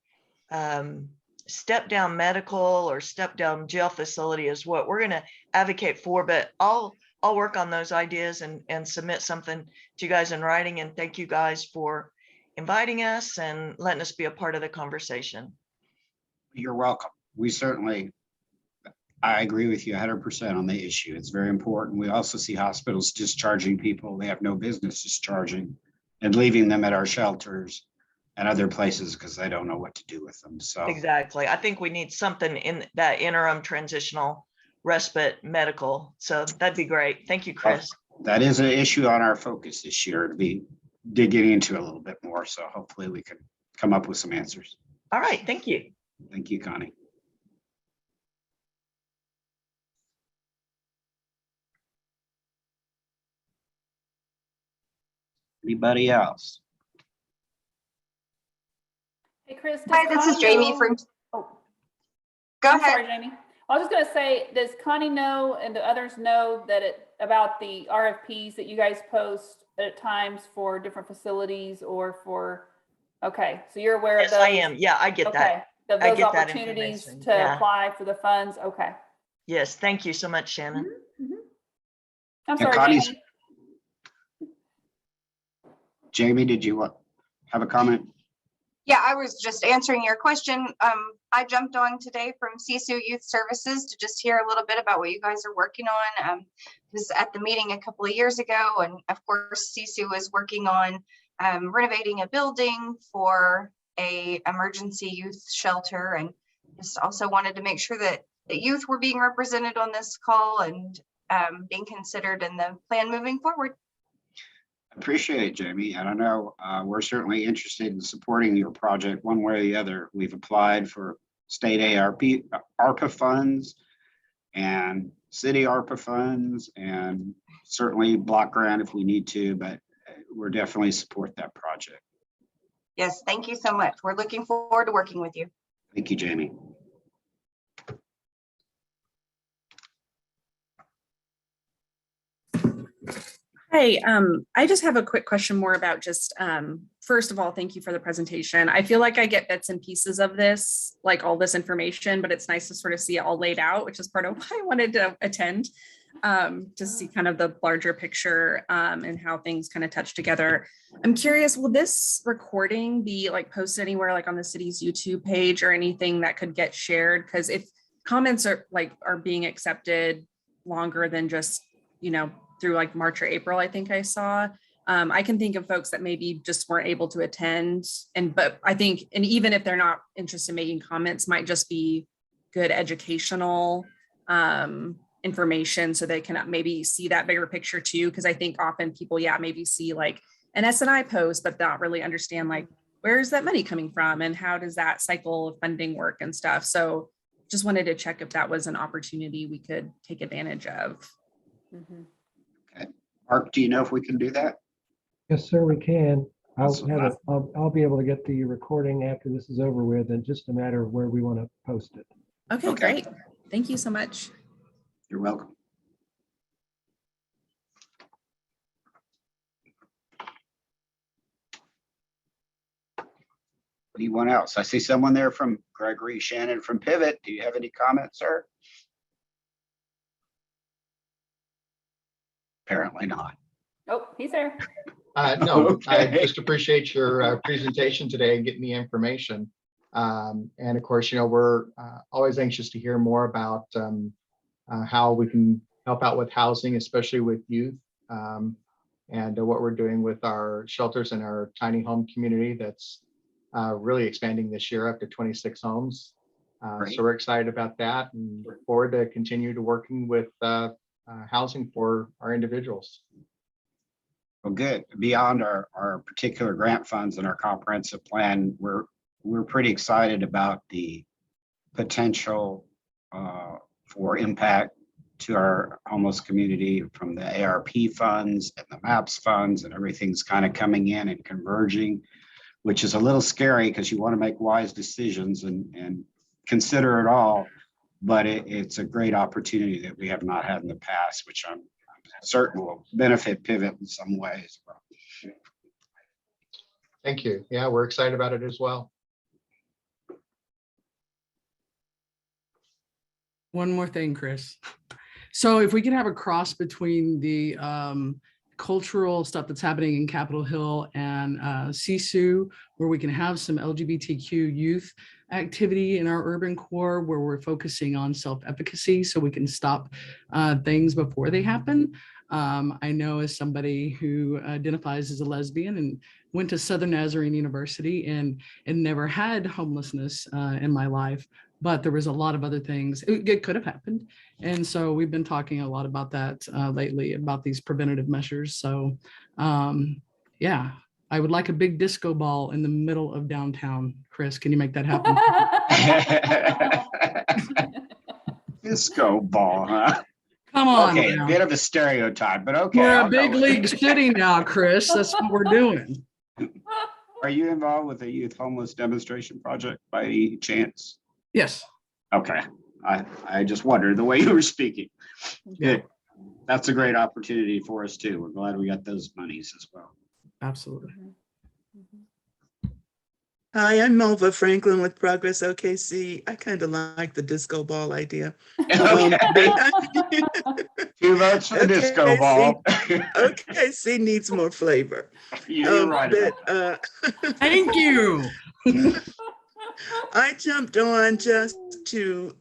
step down medical or step down jail facility is what we're going to advocate for. But I'll work on those ideas and submit something to you guys in writing. And thank you guys for inviting us and letting us be a part of the conversation. You're welcome. I agree with you 100% on the issue. It's very important. We also see hospitals discharging people they have no business discharging and leaving them at our shelters and other places because they don't know what to do with them. So exactly. I think we need something in that interim transitional respite medical. So that'd be great. Thank you, Chris. That is an issue on our focus this year to be digging into a little bit more. So hopefully we can come up with some answers. All right. Thank you. Thank you, Connie. Anybody else? Hey, Chris. Hi, this is Jamie from. Oh, Go I'm ahead. sorry, Jamie. I was just going to say, does Connie know and the others know that about the RFPs that you guys post at times for different facilities or for? Okay, so you're aware Yes, of those. I am. Yeah, I get that. Of I those get that opportunities information. to Yeah. apply for the funds. Okay. Yes, thank you so much, Shannon. I'm And sorry, Connie's- Jamie. Jamie, did you have a comment? Yeah, I was just answering your question. I jumped on today from CSU Youth Services to just hear a little bit about what you guys are working on. Was at the meeting a couple of years ago, and of course, CSU is working on renovating a building for a emergency youth shelter, and just also wanted to make sure that the youth were being represented on this call and being considered in the plan moving forward. Appreciate it, Jamie. I don't know. We're certainly interested in supporting your project one way or the other. We've applied for state ARPA funds and city ARPA funds, and certainly block grant if we need to, but we're definitely support that project. Yes, thank you so much. We're looking forward to working with you. Thank you, Jamie. Hey, I just have a quick question more about just, first of all, thank you for the presentation. I feel like I get bits and pieces of this, like all this information, but it's nice to sort of see it all laid out, which is part of why I wanted to attend, to see kind of the larger picture and how things kind of touch together. I'm curious, will this recording be like posted anywhere, like on the city's YouTube page or anything that could get shared? Because if comments are being accepted longer than just, through like March or April, I think I saw. I can think of folks that maybe just weren't able to attend. But I think, and even if they're not interested in making comments, might just be good educational information so they can maybe see that bigger picture too. Because I think often people, maybe see like an S&I post, but not really understand like, where's that money coming from and how does that cycle of funding work and stuff. So just wanted to check if that was an opportunity we could take advantage of. Mhm. Okay. Mark, do you know if we can do that? Yes, sir, we can. I'll Awesome. have it, I'll be able to get the recording after this is over with, and just a matter of where we want to post it. Okay, Okay. great. Thank you so much. You're welcome. Anyone else? I see someone there from Gregory Shannon from Pivot. Do you have any comments, sir? Apparently not. Oh, he's there. No, I Okay. just appreciate your presentation today and getting the information. And of course, we're always anxious to hear more about how we can help out with housing, especially with youth, and what we're doing with our shelters and our tiny home community that's really expanding this year up to 26 homes. Great. So we're excited about that and look forward to continue to working with housing for our individuals. Well, good. Beyond our particular grant funds and our comprehensive plan, we're pretty excited about the potential for impact to our homeless community from the ARP funds and the MAPS funds, and everything's kind of coming in and converging, which is a little scary because you want to make wise decisions and consider it all. But it's a great opportunity that we have not had in the past, which I'm certain will benefit Pivot in some ways. Thank you. Yeah, we're excited about it as well. One more thing, Chris. So if we could have a cross between the cultural stuff that's happening in Capitol Hill and CSU, where we can have some LGBTQ youth activity in our urban core, where we're focusing on self-efficacy so we can stop things before they happen. I know as somebody who identifies as a lesbian and went to Southern Nazarene University and never had homelessness in my life, but there was a lot of other things it could have happened. And so we've been talking a lot about that lately, about these preventative measures. So yeah, I would like a big disco ball in the middle of downtown. Chris, can you make that happen? Disco ball, huh? Come on. Okay, a now. bit of a stereotype, but okay. We're I'll a go big with league it. city now, Chris. That's what we're doing. Are you involved with the youth homeless demonstration project by any chance? Yes. Okay, I just wondered the way you were speaking. Good. That's a great opportunity for us too. We're glad we got those monies as well. Absolutely. Hi, I'm Melva Franklin with Progress OKC. I kind of like the disco ball idea. Okay. 2 votes for the disco Okay, ball. OKC needs more flavor. You're right about that. Thank you. I jumped on just to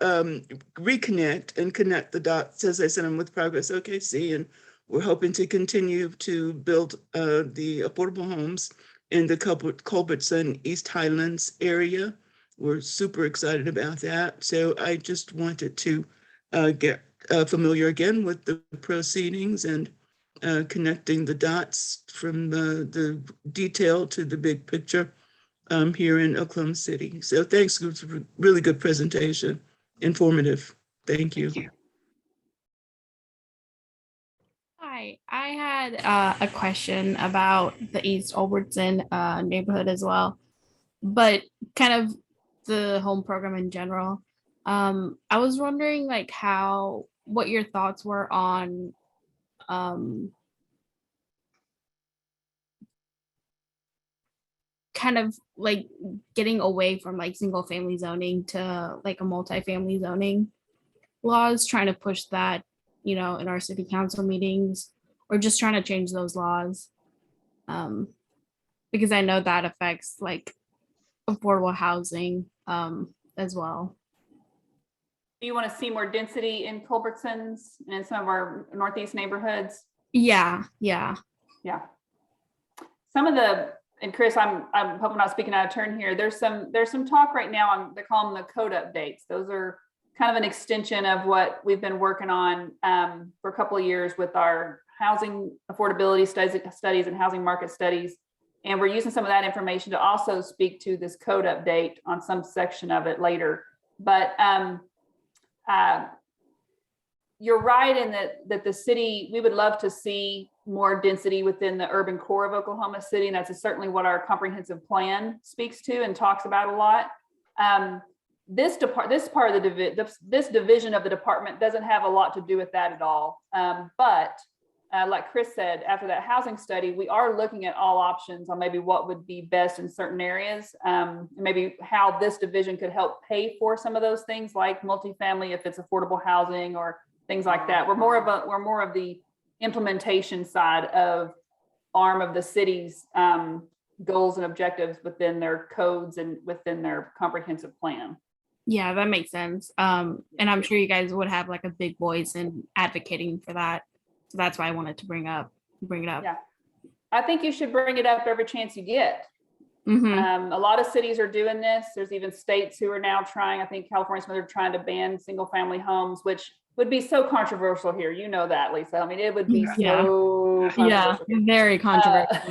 reconnect and connect the dots. As I said, I'm with Progress OKC, and we're hoping to continue to build the affordable homes in the Culbertson East Highlands area. We're super excited about that. So I just wanted to get familiar again with the proceedings and connecting the dots from the detail to the big picture here in Oklahoma City. So thanks, it was a really good presentation, informative. Thank you. Thank you. Hi, I had a question about the East Culbertson neighborhood as well, but kind of the home program in general. I was wondering like what your thoughts were on kind of like getting away from like single family zoning to like a multifamily zoning laws, trying to push that, in our city council meetings, or just trying to change those laws. Because I know that affects like affordable housing as well. Do you want to see more density in Culbertson's and in some of our Northeast neighborhoods? Yeah. Yeah. Some of and Chris, I'm hoping I'm not speaking out of turn here. There's some talk right now they call them the code updates. Those are kind of an extension of what we've been working on for a couple of years with our housing affordability studies and housing market studies. And we're using some of that information to also speak to this code update on some section of it later. But you're right in that the city, we would love to see more density within the urban core of Oklahoma City. And that's certainly what our comprehensive plan speaks to and talks about a lot. This division of the department doesn't have a lot to do with that at all. But like Chris said, after that housing study, we are looking at all options on maybe what would be best in certain areas, maybe how this division could help pay for some of those things like multifamily, if it's affordable housing or things like that. We're more of the implementation side of arm of the city's goals and objectives within their codes and within their comprehensive plan. Yeah, that makes sense. And I'm sure you guys would have like a big voice in advocating for that. So that's why I wanted to bring it up. Yeah, I think you should bring it up every chance you get. Mm-hmm. A lot of cities are doing this. There's even states who are now trying, I think California's trying to ban single family homes, which would be so controversial here. You know that, Lisa. I mean, it would be so controversial. Yeah, very controversial.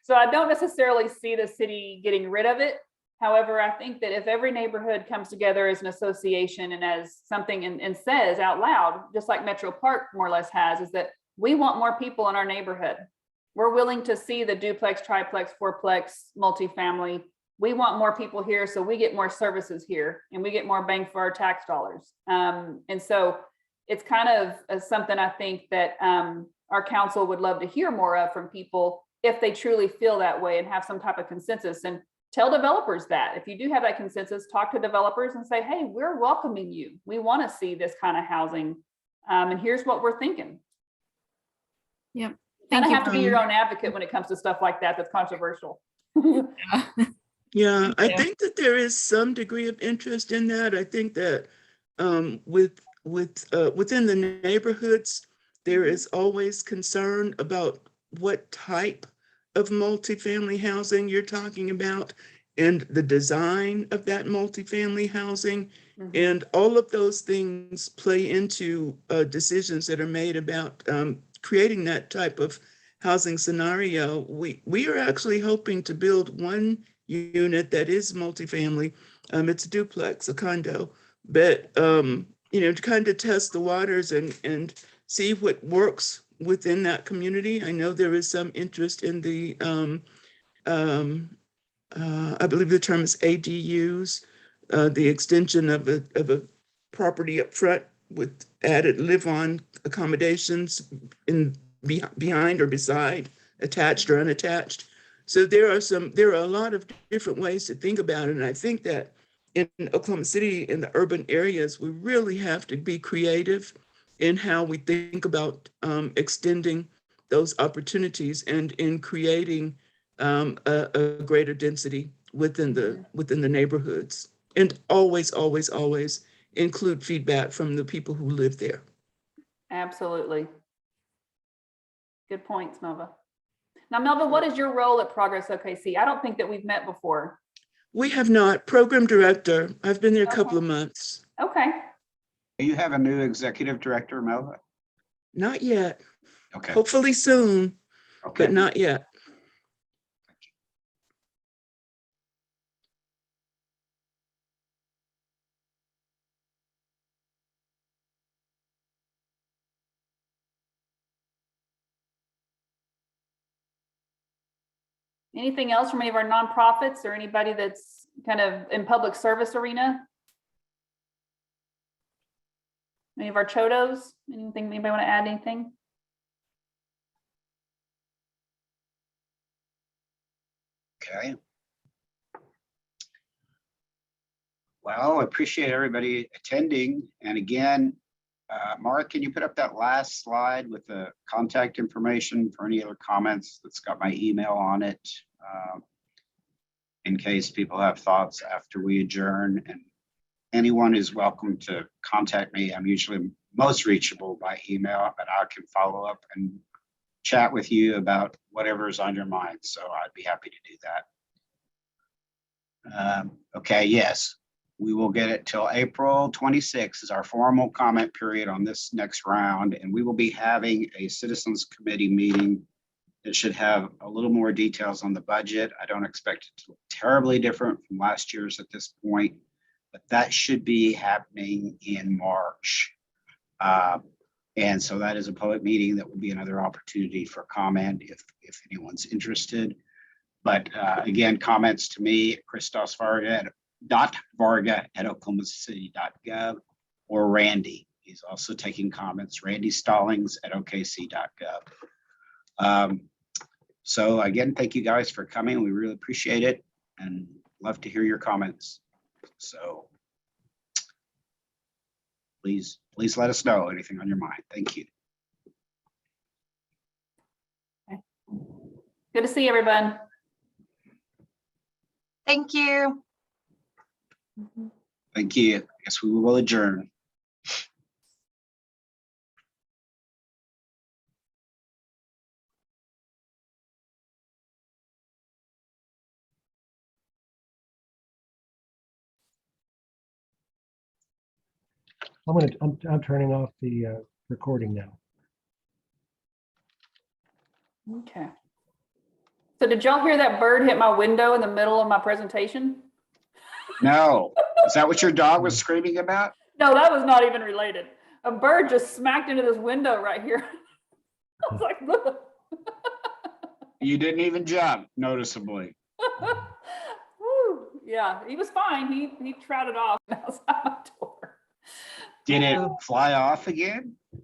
So I don't necessarily see the city getting rid of it. However, I think that if every neighborhood comes together as an association and as something and says out loud, just like Metro Park more or less has, is that we want more people in our neighborhood. We're willing to see the duplex, triplex, fourplex, multifamily. We want more people here so we get more services here and we get more bang for our tax dollars. And so it's kind of something I think that our council would love to hear more of from people if they truly feel that way and have some type of consensus. And tell developers that if you do have that consensus, talk to developers and say, hey, we're welcoming you. We want to see this kind of housing. And here's what we're thinking. Yep. You have to be your own advocate when it comes to stuff like that that's controversial. Yeah, I think that there is some degree of interest in that. I think that within the neighborhoods, there is always concern about what type of multifamily housing you're talking about and the design of that multifamily housing. Mm-hmm. And all of those things play into decisions that are made about creating that type of housing scenario. We are actually hoping to build one unit that is multifamily. It's a duplex, a condo, but to kind of test the waters and see what works within that community. I know there is some interest in the, I believe the term is ADUs, the extension of a property up front with added live-on accommodations behind or beside, attached or unattached. So there are a lot of different ways to think about it. And I think that in Oklahoma City, in the urban areas, we really have to be creative in how we think about extending those opportunities and in creating a greater density within the neighborhoods. And always, always, always include feedback from the people who live there. Absolutely. Good points, Melva. Now, Melva, what is your role at Progress OKC? I don't think that we've met before. We have not. Program director. I've been there a couple of months. Okay. You have a new executive director, Melva? Not yet. Okay. Hopefully soon, okay. But not yet. Anything else from any of our nonprofits or anybody that's kind of in public service arena? Any of our chodos? Anything, anybody want to add anything? Okay. Well, I appreciate everybody attending. And again, Mark, can you put up that last slide with the contact information for any other comments that's got my email on it, in case people have thoughts after we adjourn. And anyone is welcome to contact me. I'm usually most reachable by email, but I can follow up and chat with you about whatever's on your mind. So I'd be happy to do that. Okay, yes. We will get it till April 26th is our formal comment period on this next round. And we will be having a citizens committee meeting that should have a little more details on the budget. I don't expect it to look terribly different from last year's at this point, but that should be happening in March. And so that is a public meeting that will be another opportunity for comment if anyone's interested. But again, comments to me, Christos.Varga@oklahomacity.gov or Randy. He's also taking comments, Randy Stallings at okc.gov. So again, thank you guys for coming. We really appreciate it and love to hear your comments. So please let us know anything on your mind. Thank you. Good to see everyone. Thank you. Thank you. I guess we will adjourn. I'm turning off the recording now. Okay. So did y'all hear that bird hit my window in the middle of my presentation? No, is that what your dog was screaming about? No, that was not even related. A bird just smacked into this window right here. I was like, look. You didn't even jump noticeably. Woo. Yeah, he was fine. He trotted off outside my door. Did it fly off again?